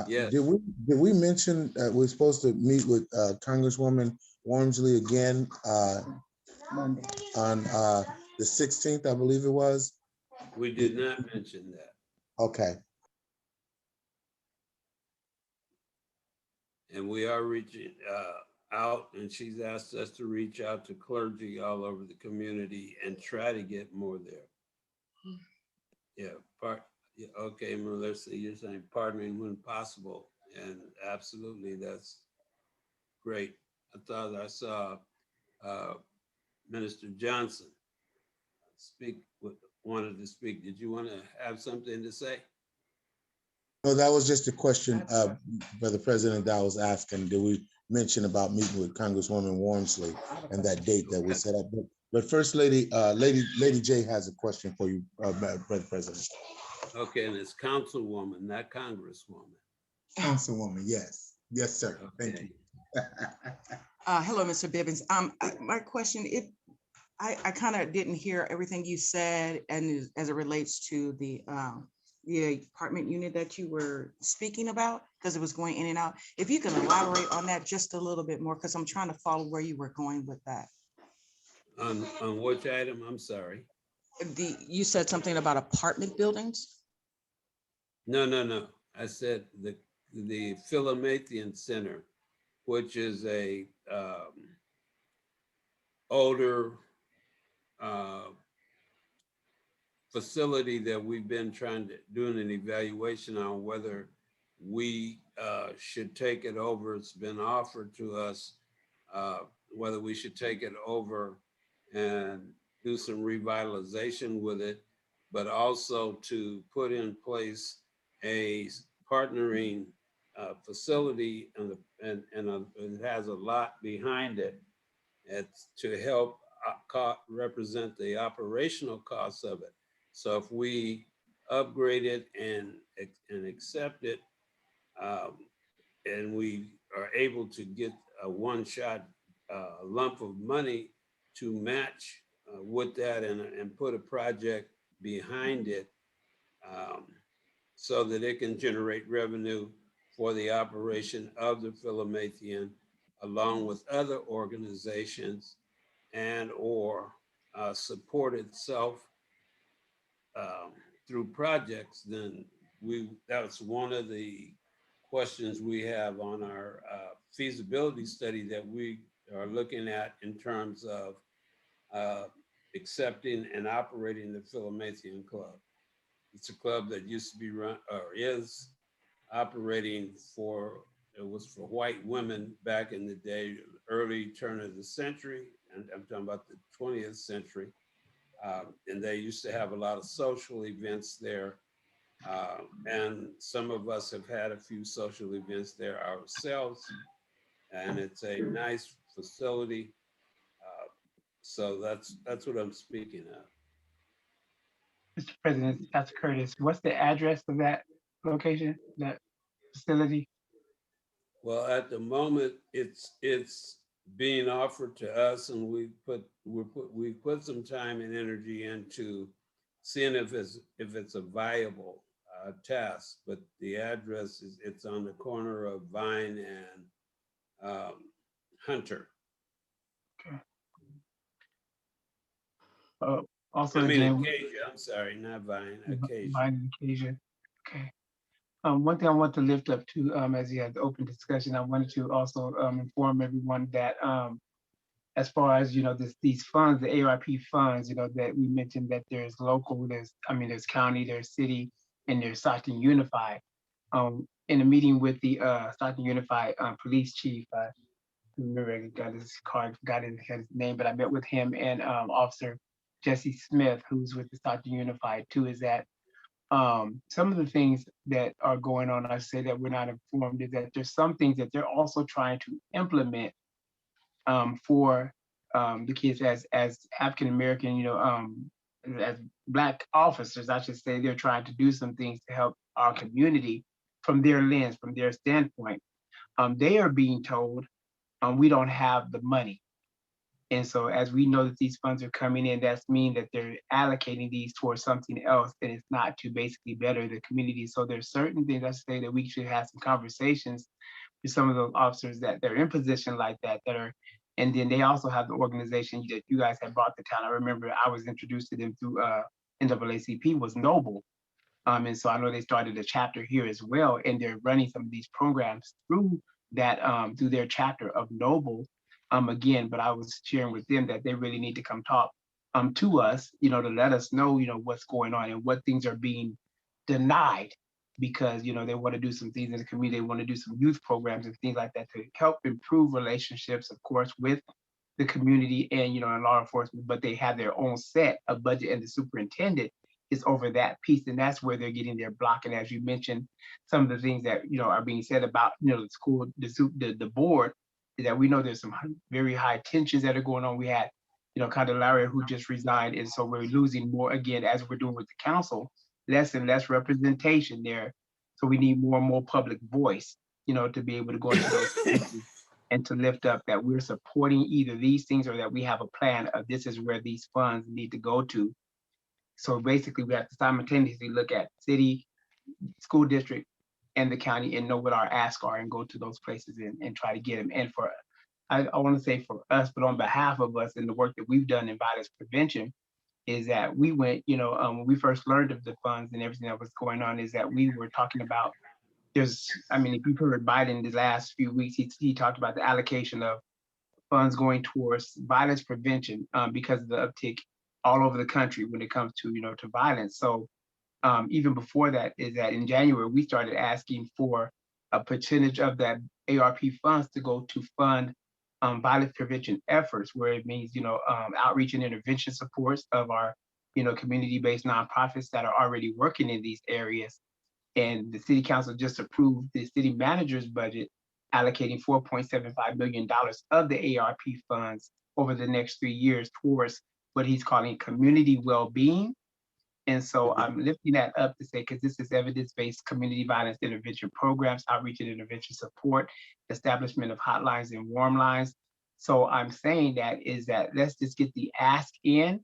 yes. Did we mention we're supposed to meet with Congresswoman Wormsley again Monday on the 16th, I believe it was? We did not mention that. Okay. And we are reaching out, and she's asked us to reach out to clergy all over the community and try to get more there. Okay, Melissa, you're saying partnering when possible, and absolutely, that's great. I thought I saw Minister Johnson wanted to speak. Did you want to have something to say? No, that was just a question, Brother President, that I was asking. Did we mention about meeting with Congresswoman Wormsley and that date that we set up? But First Lady, Lady J has a question for you, Brother President. Okay, and it's Councilwoman, not Congresswoman. Councilwoman, yes. Yes, sir. Okay. Thank you. Hello, Mr. Bivens. My question, I kind of didn't hear everything you said, and as it relates to the apartment unit that you were speaking about, because it was going in and out. If you can elaborate on that just a little bit more, because I'm trying to follow where you were going with that. On which item? I'm sorry. You said something about apartment buildings? No. I said the Philomathian Center, which is a older facility that we've been trying to do an evaluation on whether we should take it over. It's been offered to us whether we should take it over and do some revitalization with it, but also to put in place a partnering facility and it has a lot behind it. It's to help represent the operational costs of it. So if we upgrade it and accept it, and we are able to get a one-shot lump of money to match with that and put a project behind it so that it can generate revenue for the operation of the Philomathian along with other organizations and or support itself through projects, then that's one of the questions we have on our feasibility study that we are looking at in terms of accepting and operating the Philomathian Club. It's a club that used to be run or is operating it was for white women back in the day, early turn of the century, and I'm talking about the 20th century. And they used to have a lot of social events there. And some of us have had a few social events there ourselves. And it's a nice facility. So that's what I'm speaking of. Mr. President, Dr. Curtis, what's the address of that location, that facility? Well, at the moment, it's being offered to us, and we put some time and energy into seeing if it's a viable task. But the address it's on the corner of Vine and Hunter. Okay. Also, I mean, again, Acacia. I'm sorry, not Vine. Acacia. Vine and Acacia. Okay. One thing I want to lift up too, as you have the open discussion, I wanted to also inform everyone that as far as these funds, the ARP funds, that we mentioned that there's local, there's county, there's city, and there's Stockton Unified. In a meeting with the Stockton Unified police chief, I remember I got his card, got his name, but I met with him and Officer Jesse Smith, who's with the Stockton Unified too, is that some of the things that are going on, I say that we're not informed, is that there's some things that they're also trying to implement for the kids as African American, as Black officers, I should say, they're trying to do some things to help our community from their lens, from their standpoint. They are being told we don't have the money. And so as we know that these funds are coming in, that's mean that they're allocating these towards something else, and it's not to basically better the community. So there's certain things I say that we should have some conversations with some of those officers that they're in position like that are, and then they also have the organization that you guys have brought to town. I remember I was introduced to them through NAACP was Noble. And so I know they started a chapter here as well, and they're running some of these programs through that, through their chapter of Noble. Again, but I was sharing with them that they really need to come talk to us, to let us know, what's going on and what things are being denied because, they want to do some things in the community. They want to do some youth programs and things like that to help improve relationships, of course, with the community and, and law enforcement, but they have their own set of budget, and the superintendent is over that piece. And that's where they're getting their block. And as you mentioned, some of the things that, are being said about, the school, the board, that we know there's some very high tensions that are going on. We had, Candelaria who just resigned. And so we're losing more, again, as we're doing with the council, less and less representation there. So we need more and more public voice, to be able to go into those places and to lift up that we're supporting either these things or that we have a plan of this is where these funds need to go to. So basically we have to simultaneously look at city, school district, and the county and know what our asks are and go to those places and try to get them. And for, I want to say for us, but on behalf of us and the work that we've done in violence prevention, is that we went, when we first learned of the funds and everything that was going on, is that we were talking about if you've heard Biden the last few weeks, he talked about the allocation of funds going towards violence prevention because of the uptick all over the country when it comes to, to violence. So even before that, is that in January, we started asking for a percentage of that ARP funds to go to fund violence prevention efforts, where it means, outreach and intervention supports of our, community-based nonprofits that are already working in these areas. And the city council just approved the city manager's budget, allocating $4.75 million of the ARP funds over the next 3 years towards what he's calling community well-being. And so I'm lifting that up to say, because this is evidence-based community violence intervention programs, outreach and intervention support, establishment of hotlines and warm lines. So I'm saying that let's just get the ask in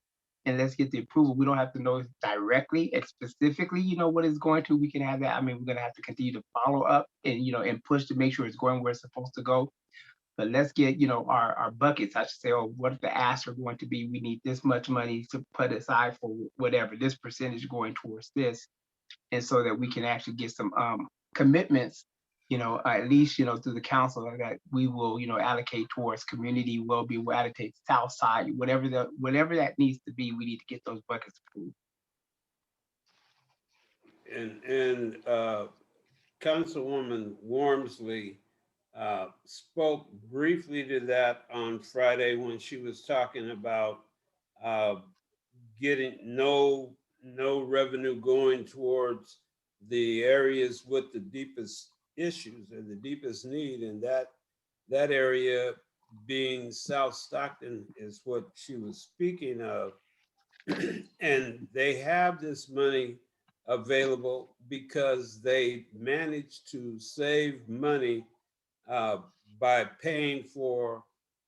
and let's get the approval. We don't have to know directly and specifically, what it's going to. We can have that. We're going to have to continue to follow up and, and push to make sure it's going where it's supposed to go. But let's get, our buckets, I should say, or what the asks are going to be. We need this much money to put aside for whatever, this percentage going towards this. And so that we can actually get some commitments, at least, through the council that we will, allocate towards community well-being, we'll allocate South Side, whatever that needs to be, we need to get those buckets approved. And Councilwoman Wormsley spoke briefly to that on Friday when she was talking about getting no revenue going towards the areas with the deepest issues or the deepest need, and that area being South Stockton is what she was speaking of. And they have this money available because they managed to save money by paying for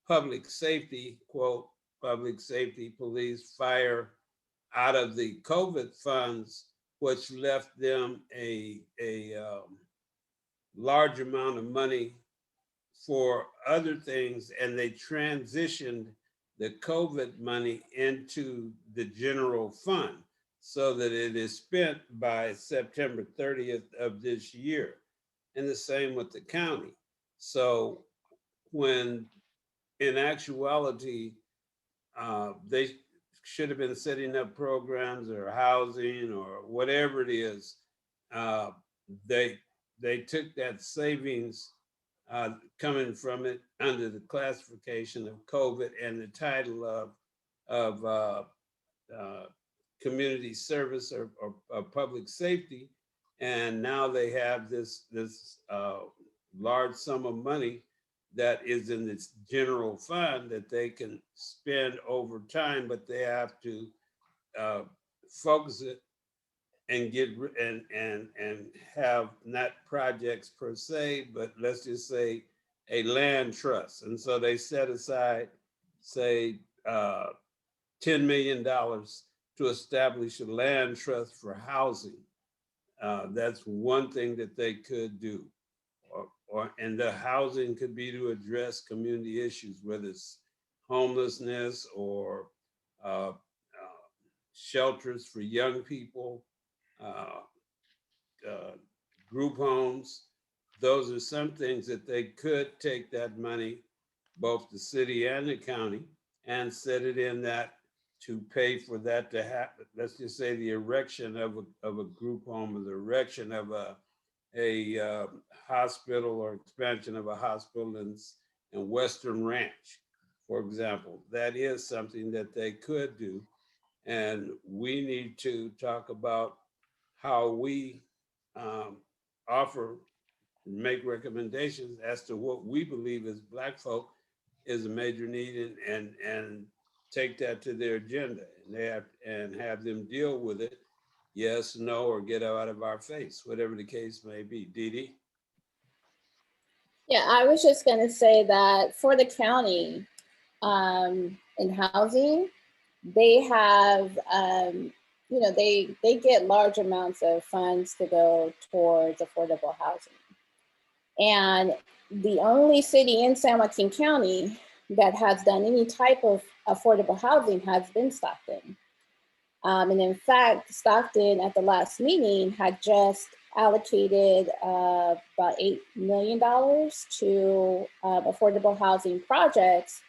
public safety, quote, public safety, police, fire, out of the COVID funds, which left them a large amount of money for other things, and they transitioned the COVID money into the general fund so that it is spent by September 30th of this year. And the same with the county. So when in actuality, they should have been setting up programs or housing or whatever it is, they took that savings coming from it under the classification of COVID and the title of community service or public safety. And now they have this large sum of money that is in this general fund that they can spend over time, but they have to focus it and get and have not projects per se, but let's just say a land trust. And so they set aside, say, $10 million to establish a land trust for housing. That's one thing that they could do. And the housing could be to address community issues, whether it's homelessness or shelters for young people, group homes. Those are some things that they could take that money, both the city and the county, and set it in that to pay for that to happen. Let's just say the erection of a group home or the erection of a hospital or expansion of a hospital in Western Ranch, for example. That is something that they could do. And we need to talk about how we make recommendations as to what we believe as Black folk is a major need, and take that to their agenda, and have them deal with it. Yes, no, or get out of our face, whatever the case may be. Dee Dee? Yeah, I was just going to say that for the county in housing, they have, they get large amounts of funds to go towards affordable housing. And the only city in San Joaquin County that has done any type of affordable housing has been Stockton. And in fact, Stockton at the last meeting had just allocated about $8 million to affordable housing projects,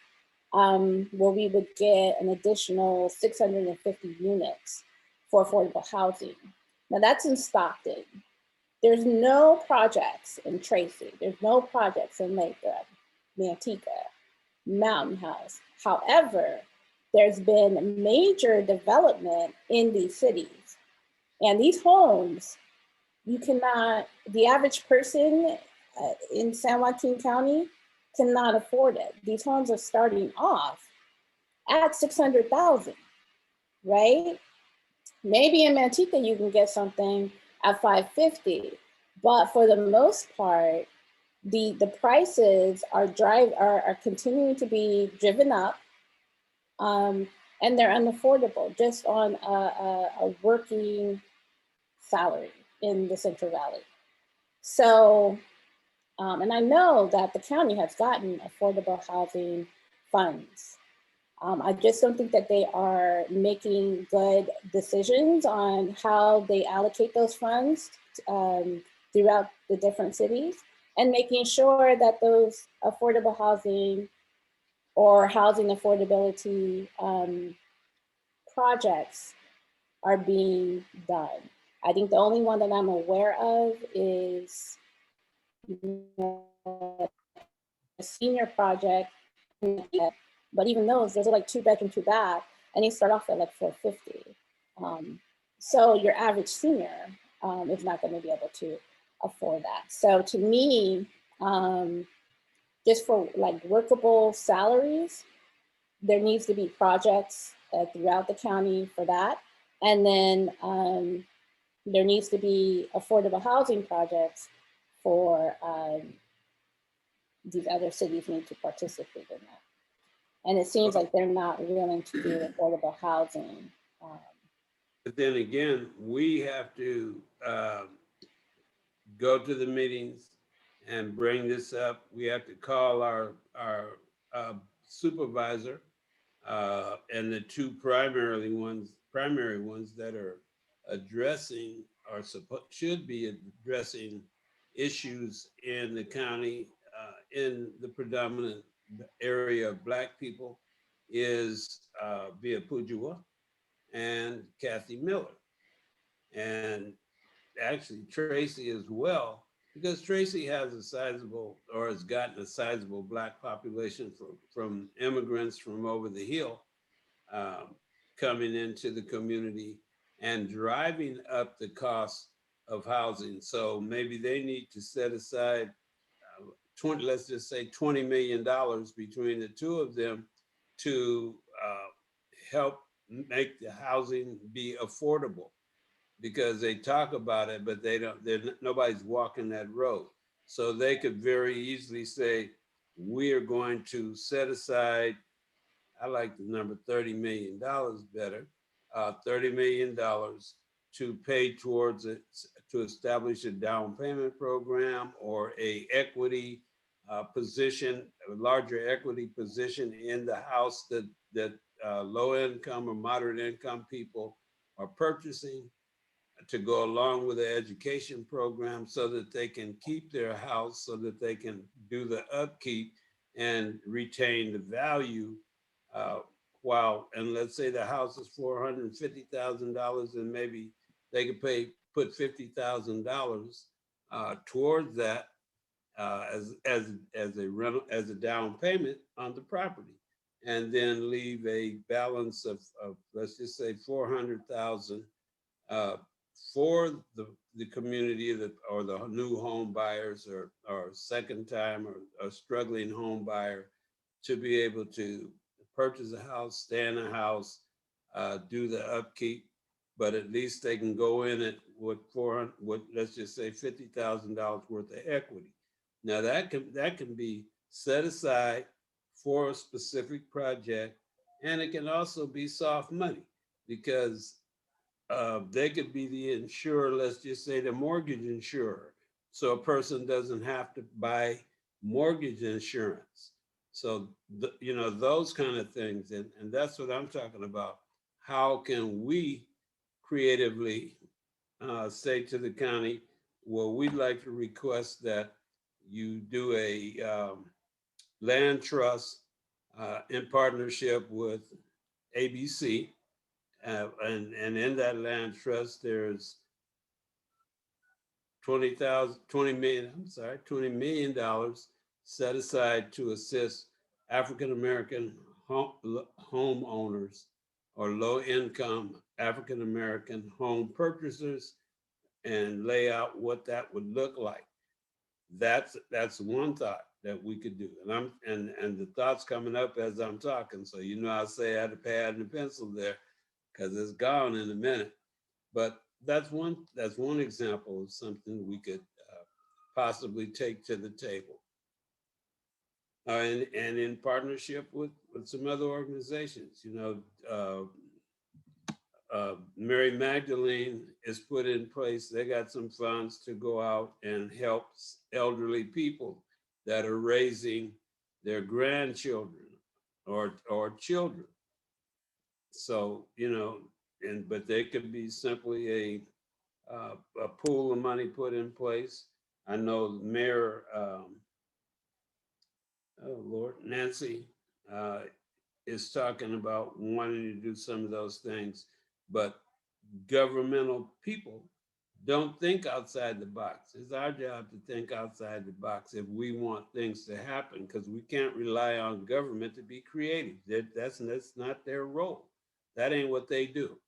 where we would get an additional 650 units for affordable housing. Now that's in Stockton. There's no projects in Tracy. There's no projects in Lathrup, Manteca, Mountain House. However, there's been major development in these cities. And these homes, you cannot, the average person in San Joaquin County cannot afford it. These homes are starting off at 600,000, right? Maybe in Manteca you can get something at 550, but for the most part, the prices are continuing to be driven up, and they're unaffordable just on a working salary in the Central Valley. So, and I know that the county has gotten affordable housing funds. I just don't think that they are making good decisions on how they allocate those funds throughout the different cities, and making sure that those affordable housing or housing affordability projects are being done. I think the only one that I'm aware of is a senior project, but even those are like 2-bedroom, 2-bath, and they start off at like $450. So your average senior is not going to be able to afford that. So to me, just for like workable salaries, there needs to be projects throughout the county for that. And then there needs to be affordable housing projects for these other cities need to participate in that. And it seems like they're not willing to do affordable housing. But then again, we have to go to the meetings and bring this up. We have to call our supervisor and the two primary ones that are addressing or should be addressing issues in the county in the predominant area of Black people is Via Pujua and Kathy Miller. And actually Tracy as well, because Tracy has a sizable, or has gotten a sizable Black population from immigrants from over the hill coming into the community and driving up the cost of housing. So maybe they need to set aside let's just say $20 million between the two of them to help make the housing be affordable, because they talk about it, but nobody's walking that road. So they could very easily say, we are going to set aside, I like the number $30 million better, $30 million to pay towards it, to establish a down payment program or a equity position, a larger equity position in the house that low income or moderate income people are purchasing, to go along with the education program so that they can keep their house, so that they can do the upkeep and retain the value and let's say the house is $450,000, and maybe they could put $50,000 towards that as a down payment on the property, and then leave a balance of let's just say 400,000 for the community or the new home buyers or second time or struggling home buyer to be able to purchase a house, stay in a house, do the upkeep, but at least they can go in it with let's just say $50,000 worth of equity. Now that can be set aside for a specific project, and it can also be soft money, because they could be the insurer, let's just say the mortgage insurer. So a person doesn't have to buy mortgage insurance. So, those kind of things. And that's what I'm talking about. How can we creatively say to the county, well, we'd like to request that you do a land trust in partnership with ABC. And in that land trust, there's $20 million set aside to assist African-American homeowners or low-income African-American home purchasers, and lay out what that would look like. That's one thought that we could do. And the thought's coming up as I'm talking. So I say I had a pad and a pencil there because it's gone in a minute. But that's one example of something we could possibly take to the table. And in partnership with some other organizations, Mary Magdalene is put in place. They got some funds to go out and help elderly people that are raising their grandchildren or children. So, but they could be simply a pool of money put in place. I know Mayor, Nancy is talking about wanting to do some of those things, but governmental people don't think outside the box. It's our job to think outside the box if we want things to happen, because we can't rely on government to be creative. That's not their role. That ain't what they do.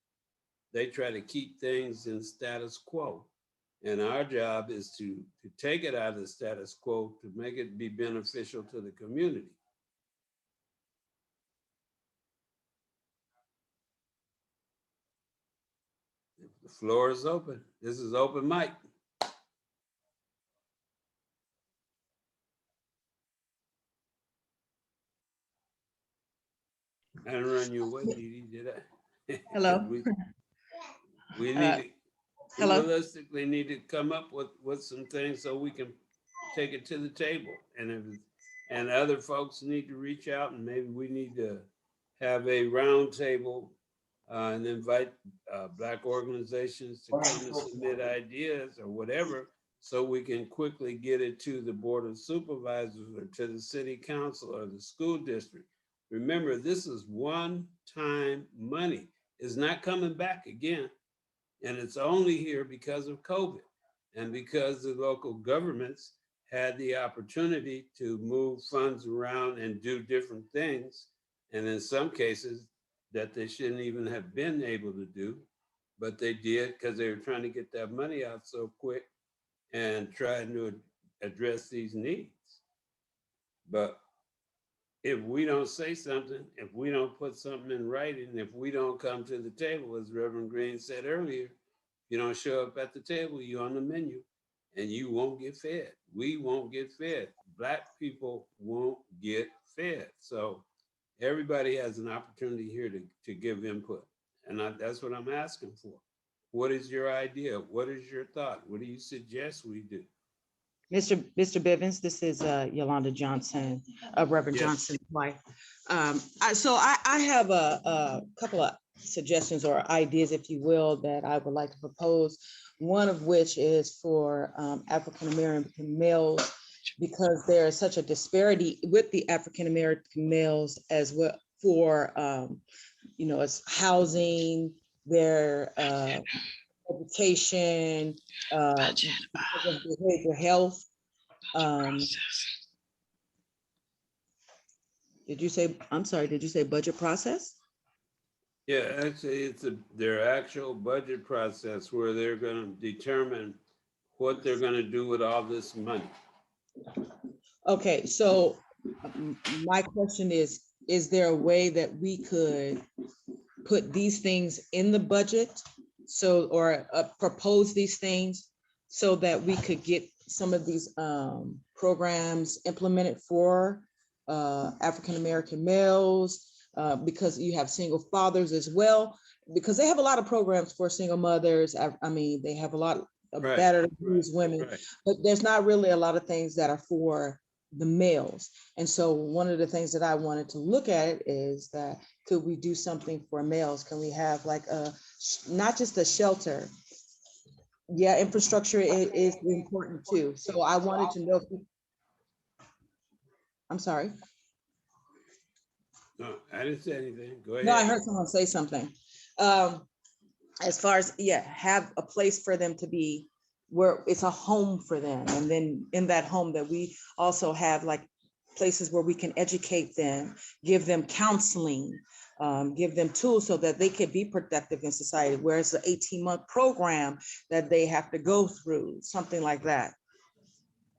They try to keep things in status quo. And our job is to take it out of the status quo to make it be beneficial to the community. The floor is open. This is open mic. I didn't run you away, Dee Dee, did I? Hello. We need to, hello. realistically need to come up with some things so we can take it to the table. And other folks need to reach out, and maybe we need to have a round table and invite Black organizations to come and submit ideas or whatever, so we can quickly get it to the Board of Supervisors or to the City Council or the school district. Remember, this is one-time money. It's not coming back again. And it's only here because of COVID and because the local governments had the opportunity to move funds around and do different things. And in some cases that they shouldn't even have been able to do, but they did because they were trying to get that money out so quick and trying to address these needs. But if we don't say something, if we don't put something in writing, if we don't come to the table, as Reverend Green said earlier, you don't show up at the table, you're on the menu, and you won't get fed. We won't get fed. Black people won't get fed. So everybody has an opportunity here to give input. And that's what I'm asking for. What is your idea? What is your thought? What do you suggest we do? Mr. Bivens, this is Yolanda Johnson, Reverend Yes. Johnson's wife. So I have a couple of suggestions or ideas, if you will, that I would like to propose. One of which is for African-American males, because there is such a disparity with the African-American males as well for, it's housing, their education, behavioral health. Did you say budget process? Yeah, actually, it's their actual budget process where they're going to determine what they're going to do with all this money. Okay, so my question is there a way that we could put these things in the budget? So, or propose these things so that we could get some of these programs implemented for African-American males, because you have single fathers as well, because they have a lot of programs for single mothers. I mean, they have a lot of battered women, but there's not really a lot of things that are for the males. And so one of the things that I wanted to look at is that could we do something for males? Can we have like not just a shelter? Yeah, infrastructure is important too. So I wanted to know if I'm sorry. No, I didn't say anything. Go ahead. No, I heard someone say something. As far as, yeah, have a place for them to be where it's a home for them. And then in that home that we also have like places where we can educate them, give them counseling, give them tools so that they can be productive in society. Whereas the 18-month program that they have to go through, something like that.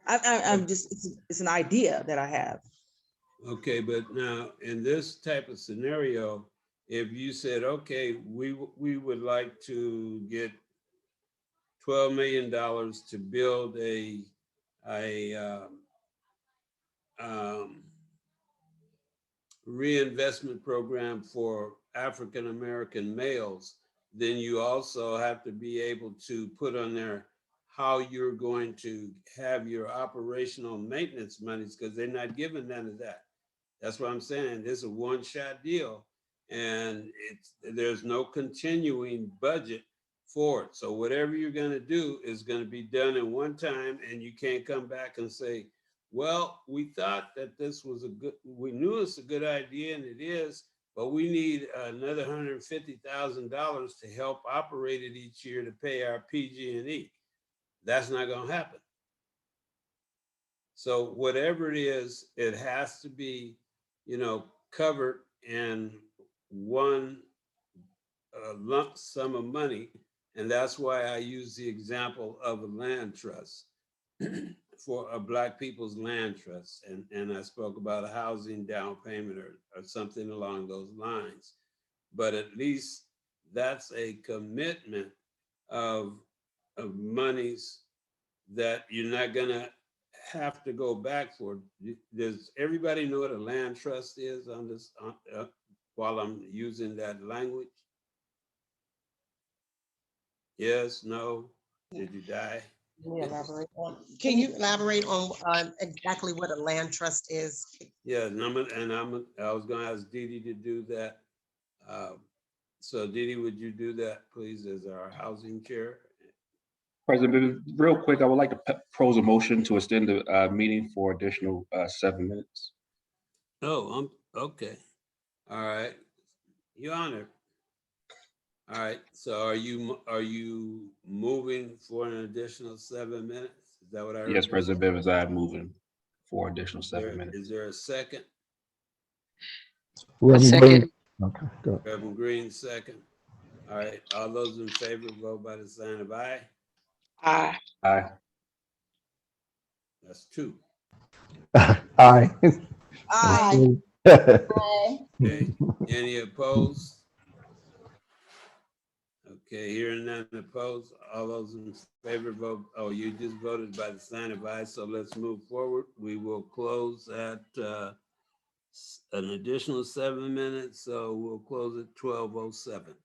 I'm just, it's an idea that I have. Okay, but now in this type of scenario, if you said, okay, we would like to get $12 million to build a reinvestment program for African-American males, then you also have to be able to put on there how you're going to have your operational maintenance monies, because they're not giving none of that. That's what I'm saying. This is a one-shot deal, and there's no continuing budget for it. So whatever you're going to do is going to be done in one time, and you can't come back and say, well, we thought that this was we knew it's a good idea, and it is, but we need another $150,000 to help operate it each year to pay our PG&E. That's not going to happen. So whatever it is, it has to be, covered in one lump sum of money. And that's why I use the example of a land trust for a Black people's land trust. And I spoke about a housing down payment or something along those lines. But at least that's a commitment of monies that you're not gonna have to go back for. Does everybody know what a land trust is on this, while I'm using that language? Yes, no, did you die? Can you elaborate on exactly what a land trust is? Yeah, I was gonna ask Dee Dee to do that. So Dee Dee, would you do that, please, as our housing chair? President, real quick, I would like to pose a motion to extend the meeting for additional 7 minutes. Oh, okay. All right, Your Honor. All right, so are you moving for an additional 7 minutes? Is that what I heard? Yes, President Bivens, I am moving for additional 7 minutes. Is there a second? Reverend Green. Okay, go ahead. Reverend Green, second. All right, all those in favor, vote by the sign of aye. Aye. Aye. That's 2. Aye. Aye. Okay, any opposed? Okay, hearing none opposed, all those in favor vote, oh, you just voted by the sign of aye, so let's move forward. We will close at an additional 7 minutes, so we'll close at 12:07.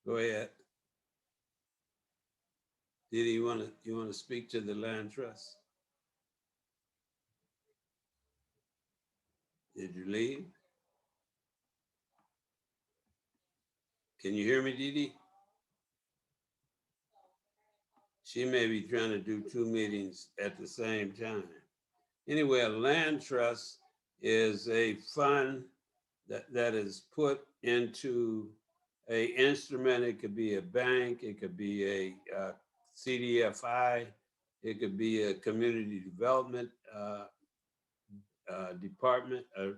Go ahead. Didi, you want to speak to the land trust? Did you leave? Can you hear me, Didi? She may be trying to do 2 meetings at the same time. Anyway, a land trust is a fund that is put into a instrument. It could be a bank, it could be a CDFI, it could be a community development department, a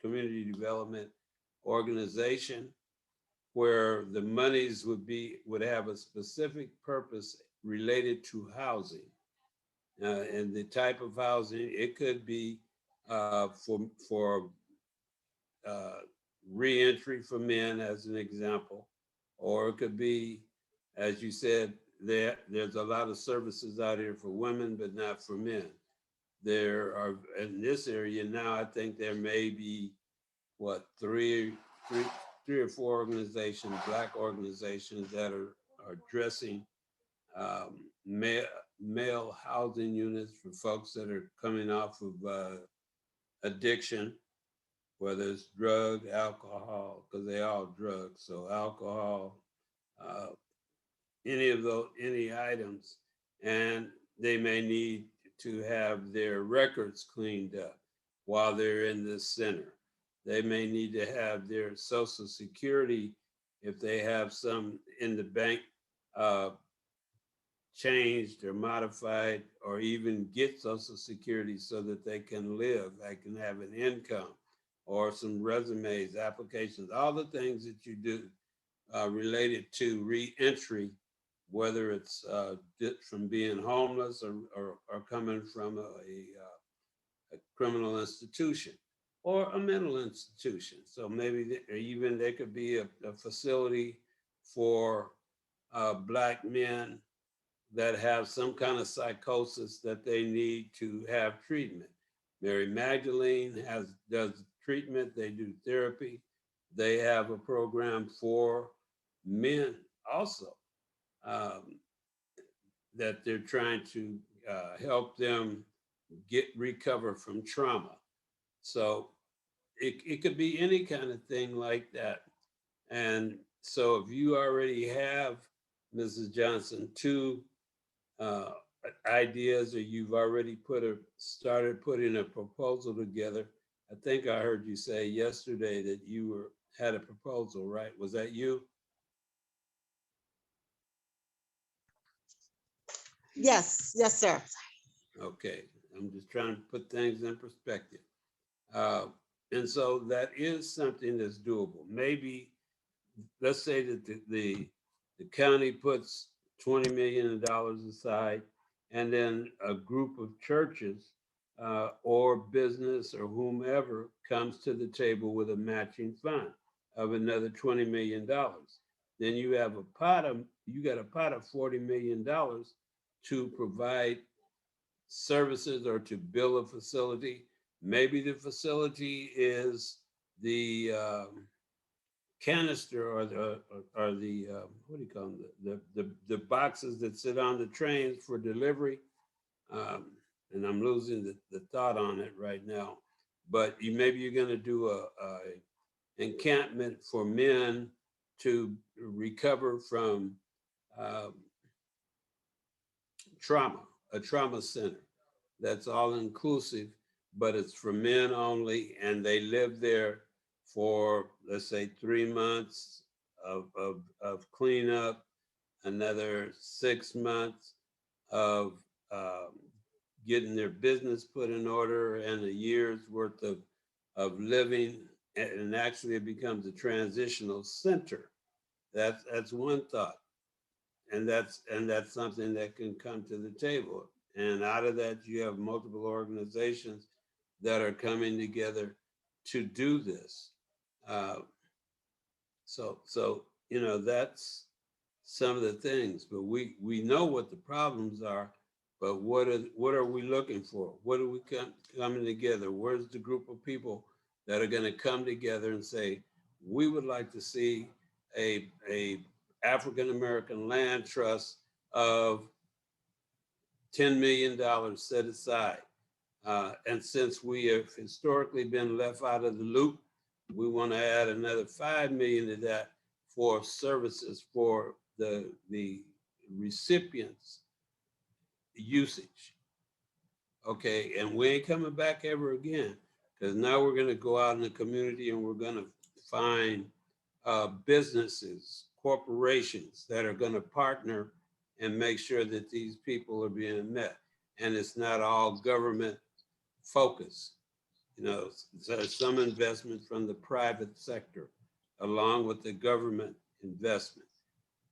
community development organization, where the monies would have a specific purpose related to housing. And the type of housing, it could be for reentry for men, as an example, or it could be, as you said, there's a lot of services out here for women, but not for men. There are, in this area now, I think there may be, what, three or four organizations, Black organizations, that are addressing male housing units for folks that are coming off of addiction, whether it's drug, alcohol, because they all drugs. So alcohol, any items, and they may need to have their records cleaned up while they're in this center. They may need to have their Social Security, if they have some in the bank, changed or modified, or even get Social Security so that they can live, they can have an income, or some resumes, applications, all the things that you do related to re-entry, whether it's from being homeless or coming from a criminal institution or a mental institution. So maybe even there could be a facility for Black men that have some kind of psychosis that they need to have treatment. Mary Magdalene does treatment, they do therapy. They have a program for men also that they're trying to help them recover from trauma. So it could be any kind of thing like that. And so if you already have, Mrs. Johnson, two ideas, or you've already started putting a proposal together. I think I heard you say yesterday that you had a proposal, right? Was that you? Yes, yes, sir. Okay, I'm just trying to put things in perspective. And so that is something that's doable. Maybe, let's say that the county puts $20 million aside, and then a group of churches or business or whomever comes to the table with a matching fund of another $20 million. Then you have you got a pot of $40 million to provide services or to build a facility. Maybe the facility is the canister or the what do you call them, the boxes that sit on the trains for delivery, and I'm losing the thought on it right now, but maybe you're going to do a encampment for men to recover from trauma, a trauma center that's all inclusive, but it's for men only, and they live there for, let's say, 3 months of cleanup, another 6 months of getting their business put in order, and a year's worth of living, and actually it becomes a transitional center. That's one thought. And that's something that can come to the table. And out of that, you have multiple organizations that are coming together to do this. So that's some of the things. But we know what the problems are. But what are we looking for? What are we coming together? Where's the group of people that are going to come together and say, we would like to see a African-American land trust of $10 million set aside. And since we have historically been left out of the loop, we want to add another $5 million to that for services for the recipients' usage. Okay, and we ain't coming back ever again, because now we're going to go out in the community and we're going to find businesses, corporations that are going to partner and make sure that these people are being met. And it's not all government focused. Some investment from the private sector along with the government investment.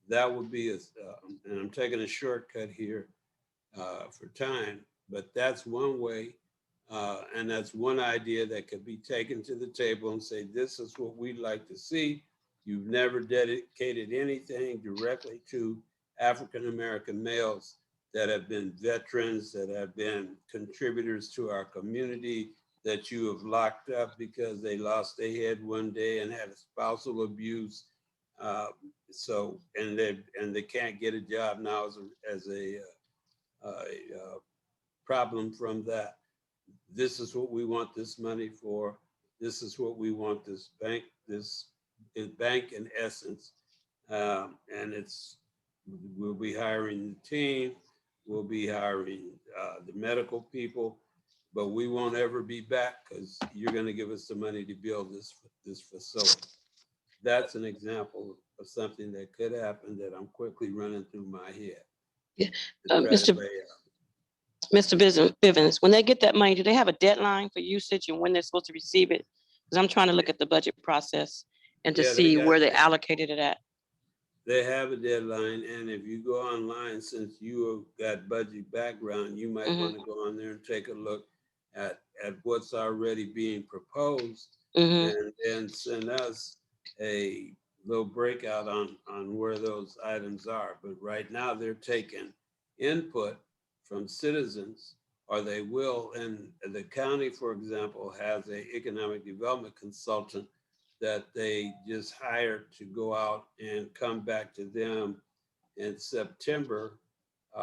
That would be, and I'm taking a shortcut here for time, but that's one way. And that's one idea that could be taken to the table and say, this is what we'd like to see. You've never dedicated anything directly to African-American males that have been veterans, that have been contributors to our community, that you have locked up because they lost their head one day and had a spousal abuse, So, and they can't get a job now as a problem from that. This is what we want this money for. This is what we want this bank in essence. And we'll be hiring the team, we'll be hiring the medical people, but we won't ever be back because you're going to give us the money to build this facility. That's an example of something that could happen that I'm quickly running through my head. Yeah. Mr. Bivens, when they get that money, do they have a deadline for usage and when they're supposed to receive it? Because I'm trying to look at the budget process and to see where they allocated it at. They have a deadline, and if you go online, since you got budget background, you might want to go on there and take a look at what's already being proposed, and then send us a little breakout on where those items are. But right now, they're taking input from citizens, or they will. And the county, for example, has an economic development consultant that they just hired to go out and come back to them in September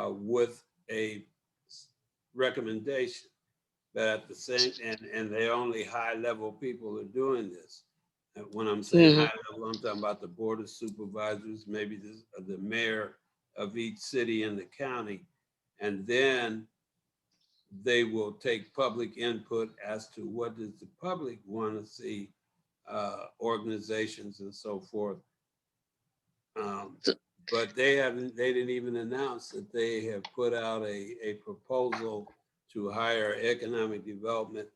with a recommendation. But at the same, and they only high level people are doing this. And when I'm saying high level, I'm talking about the board of supervisors, maybe the mayor of each city in the county. And then they will take public input as to what does the public want to see, organizations and so forth. But they didn't even announce that they have put out a proposal to hire economic development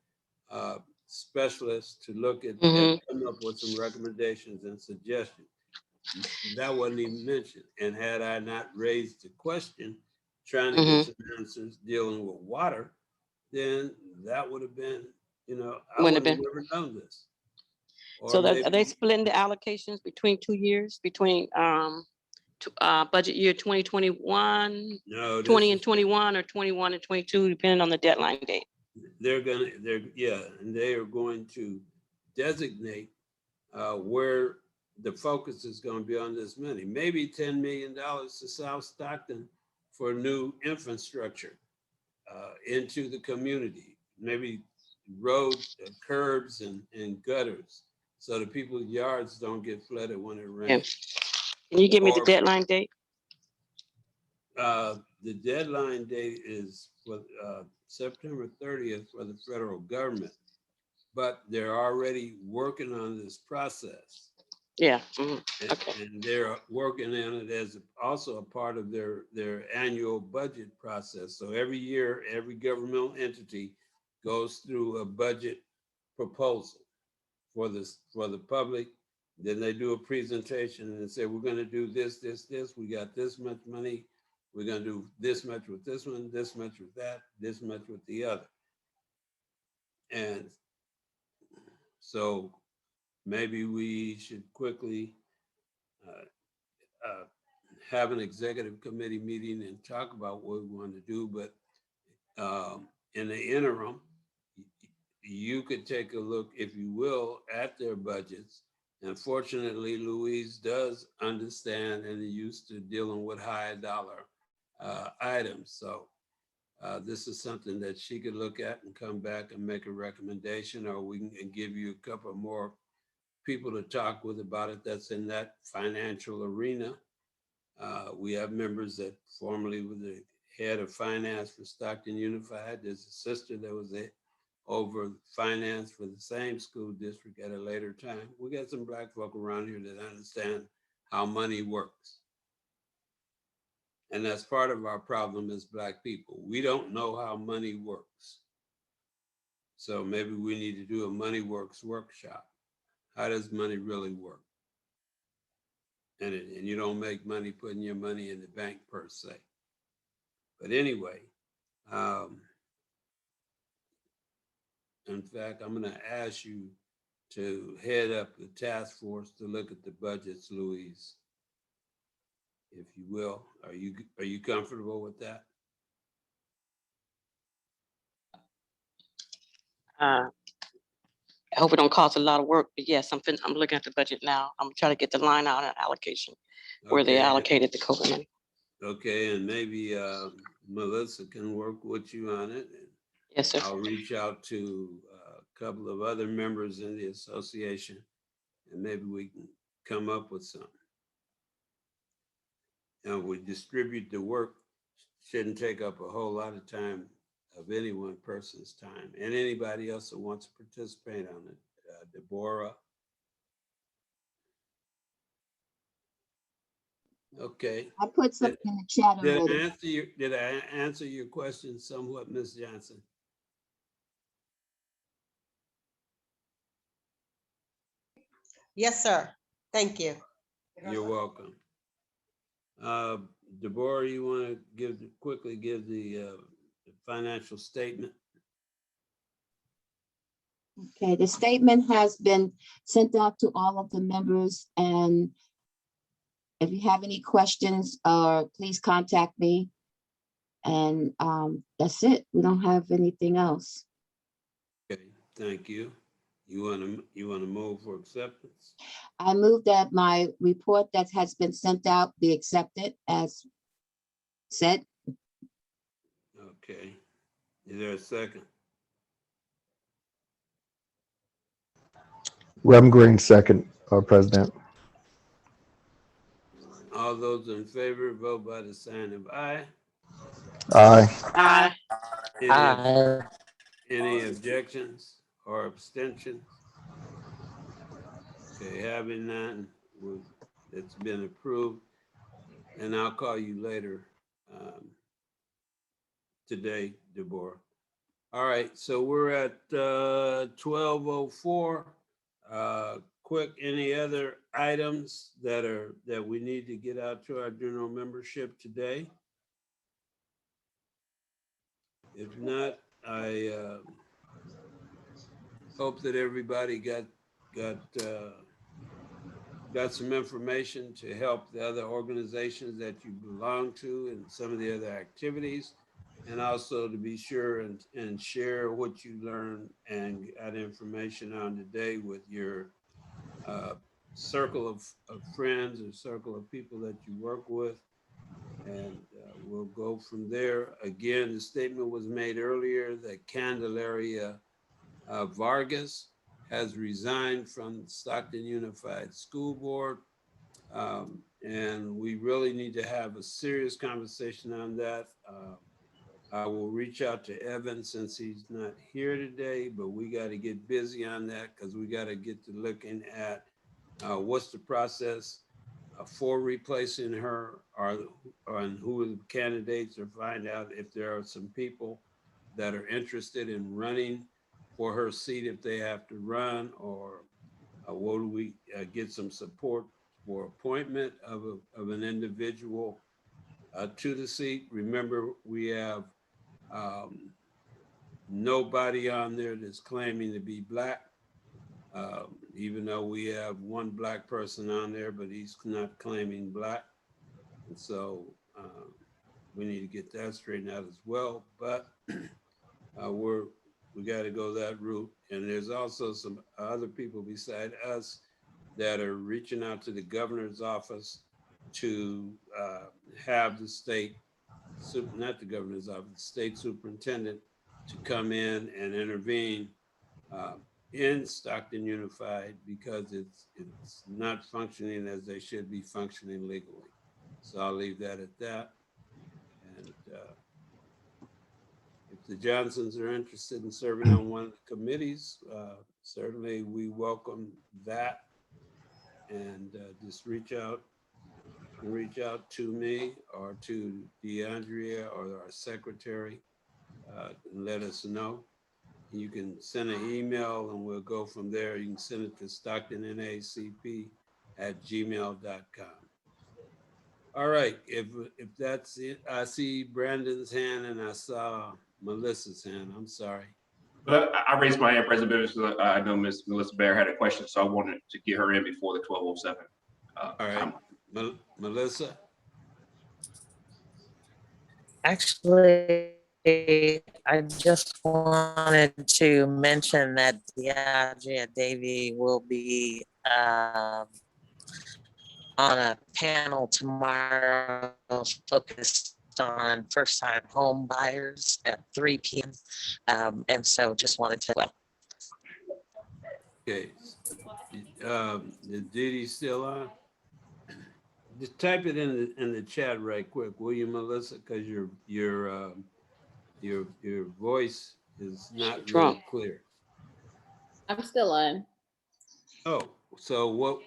specialists to look at and come up with some recommendations and suggestions. That wasn't even mentioned. And had I not raised the question, trying to get some answers dealing with water, then that would have been, I would have never known this. So are they splitting the allocations between 2 years, between budget year 2021, 20 and 21, or 21 and 22, depending on the deadline date? And they are going to designate where the focus is going to be on this money. Maybe $10 million to South Stockton for new infrastructure into the community. Maybe roads, curbs, and gutters, so the people's yards don't get flooded when it rains. Can you give me the deadline date? The deadline date is for September 30th for the federal government, but they're already working on this process. Yeah. And they're working on it as also a part of their annual budget process. So every year, every governmental entity goes through a budget proposal for the public. Then they do a presentation and say, we're going to do this. We got this much money. We're going to do this much with this one, this much with that, this much with the other. And so maybe we should quickly have an executive committee meeting and talk about what we want to do. But in the interim, you could take a look, if you will, at their budgets. And fortunately, Louise does understand and is used to dealing with high dollar items. So this is something that she could look at and come back and make a recommendation, or we can give you a couple more people to talk with about it that's in that financial arena. We have members that formerly were the head of finance for Stockton Unified. There's a sister that was over finance for the same school district at a later time. We got some Black folk around here that understand how money works. And that's part of our problem as Black people. We don't know how money works. So maybe we need to do a Money Works workshop. How does money really work? And you don't make money putting your money in the bank per se. But anyway, in fact, I'm going to ask you to head up the task force to look at the budgets, Louise, if you will. Are you comfortable with that? I hope it don't cost a lot of work, but yes, I'm looking at the budget now. I'm trying to get the line out and allocation where they Okay. allocated the COVID money. Okay, and maybe Melissa can work with you on it. Yes, sir. I'll reach out to a couple of other members in the association, and maybe we can come up with something. And we distribute the work, shouldn't take up a whole lot of time of any one person's time, and anybody else that wants to participate on it. Deborah. Okay. I put something in the chat already. Did I answer your question somewhat, Ms. Johnson? Yes, sir. Thank you. You're welcome. Deborah, you want to quickly give the financial statement? Okay, the statement has been sent out to all of the members, and if you have any questions, please contact me. And that's it. We don't have anything else. Okay, thank you. You want to move for acceptance? I move that my report that has been sent out be accepted as said. Okay. Is there a second? Rem Green, second, President. All those in favor, vote by the sign of aye. Aye. Aye. Any objections or abstentions? Okay, having none, it's been approved. And I'll call you later today, Deborah. All right, so we're at 12:04. Quick, any other items that we need to get out to our general membership today? If not, I hope that everybody got some information to help the other organizations that you belong to and some of the other activities, and also to be sure and share what you learned and got information on today with your circle of friends or circle of people that you work with. And we'll go from there. Again, the statement was made earlier that Candelaria Vargas has resigned from Stockton Unified School Board. And we really need to have a serious conversation on that. I will reach out to Evan since he's not here today, but we got to get busy on that because we got to get to looking at what's the process for replacing her, and who are the candidates, or find out if there are some people that are interested in running for her seat if they have to run, or what do we get some support for appointment of an individual to the seat. Remember, we have nobody on there that's claiming to be Black, even though we have one Black person on there, but he's not claiming Black. And so we need to get that straightened out as well. But we got to go that route. And there's also some other people beside us that are reaching out to the governor's office to have the state, not the governor's office, the state superintendent to come in and intervene in Stockton Unified, because it's not functioning as they should be functioning legally. So I'll leave that at that. And if the Johnsons are interested in serving on one of the committees, certainly we welcome that. And just reach out to me or to DeAndrea or our secretary and let us know. You can send an email and we'll go from there. You can send it to StocktonNAACP@gmail.com. All right, if that's it, I see Brandon's hand and I saw Melissa's hand. I'm sorry. But I raised my hand, President Bivens. I know Ms. Melissa Bear had a question, so I wanted to get her in before the 12:07. All right, Melissa. Actually, I just wanted to mention that Deandra Davy will be on a panel tomorrow focused on first-time home buyers at 3 p.m. And so just wanted to. Okay. Is Didi still on? Just type it in the chat right quick, will you, Melissa? Because your voice is not really Drunk. clear. I'm still on. Oh, so what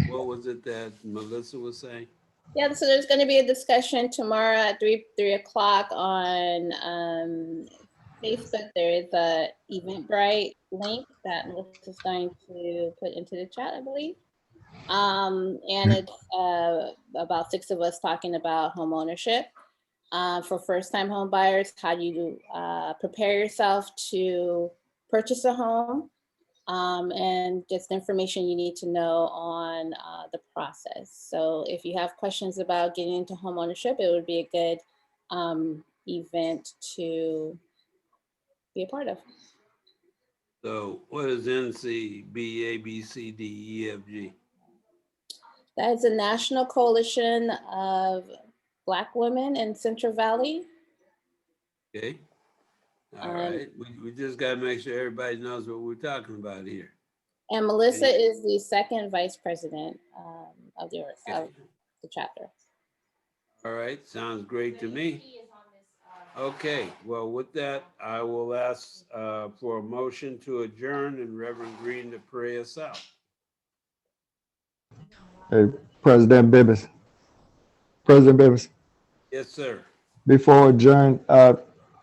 was it that Melissa was saying? Yeah, so there's going to be a discussion tomorrow at 3 o'clock on Facebook. There is a Eventbrite link that Melissa's going to put into the chat, I believe. And it's about 6 of us talking about home ownership. For first-time home buyers, how do you prepare yourself to purchase a home? And just information you need to know on the process. So if you have questions about getting into home ownership, it would be a good event to be a part of. So what is NCBABCDEFG? That is a national coalition of Black women in Central Valley. Okay. All right. We just got to make sure everybody knows what we're talking about here. And Melissa is the second vice president of the chapter. All right. Sounds great to me. Okay. Well, with that, I will ask for a motion to adjourn and Reverend Green to pray us out. Hey, President Bibbs. President Bibbs, Yes, sir. before adjourn,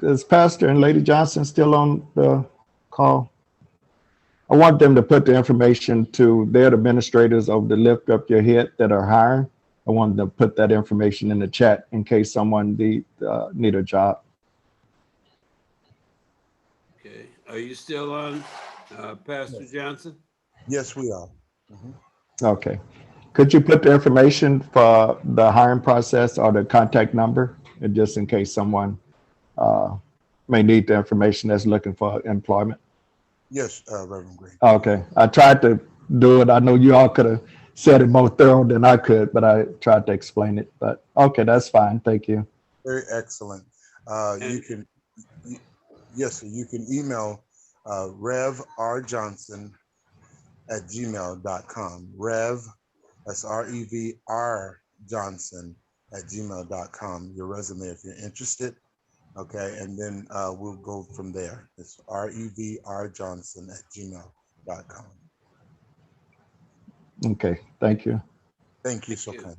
is Pastor and Lady Johnson still on the call? I want them to put the information to their administrators of the Lift Up Your Head that are hiring. I want them to put that information in the chat in case someone need a job. Okay. Are you still on, Pastor Johnson? Yes, we are. Okay. Could you put the information for the hiring process or the contact number, and just in case someone may need the information that's looking for employment? Yes, Reverend Green. Okay. I tried to do it. I know you all could have said it more thorough than I could, but I tried to explain it. But okay, that's fine. Thank you. Very excellent. You can, yes, sir, you can email revrjohnson@gmail.com. Rev, that's REVR Johnson @gmail.com. Your resume if you're interested. Okay, and then we'll go from there. It's REVRjohnson@gmail.com. Okay. Thank you. Thank you so kindly.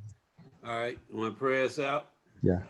All right. You want to pray us out? Yeah.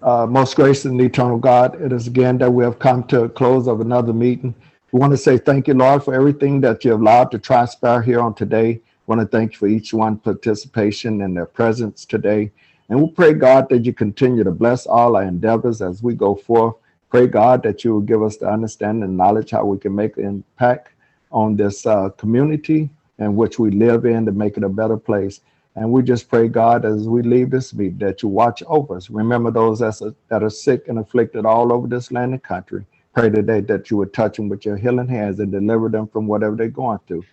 Most gracious and eternal God, it is again that we have come to a close of another meeting. We want to say thank you, Lord, for everything that you have allowed to transpire here on today. We want to thank you for each one's participation and their presence today. And we pray, God, that you continue to bless all our endeavors as we go forth. Pray, God, that you will give us the understanding and knowledge how we can make an impact on this community in which we live in to make it a better place. And we just pray, God, as we leave this meeting, that you watch over us. Remember those that are sick and afflicted all over this land and country. Pray today that you would touch them with your healing hands and deliver them from whatever they're going through.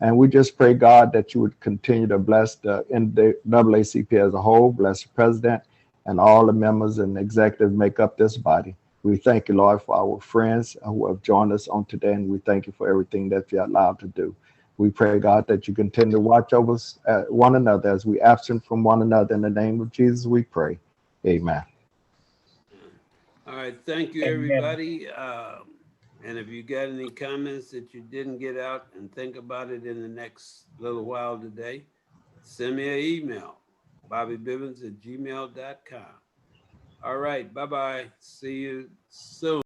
And we just pray, God, that you would continue to bless the NAACP as a whole, bless the president and all the members and executives make up this body. We thank you, Lord, for our friends who have joined us on today, and we thank you for everything that you're allowed to do. We pray, God, that you continue to watch over us, one another as we absent from one another. In the name of Jesus, we pray. Amen. All right. Thank you, everybody. And if you got any comments that you didn't get out and think about it in the next little while today, send me an email, bobbybibbins@gmail.com. All right. Bye-bye. See you soon.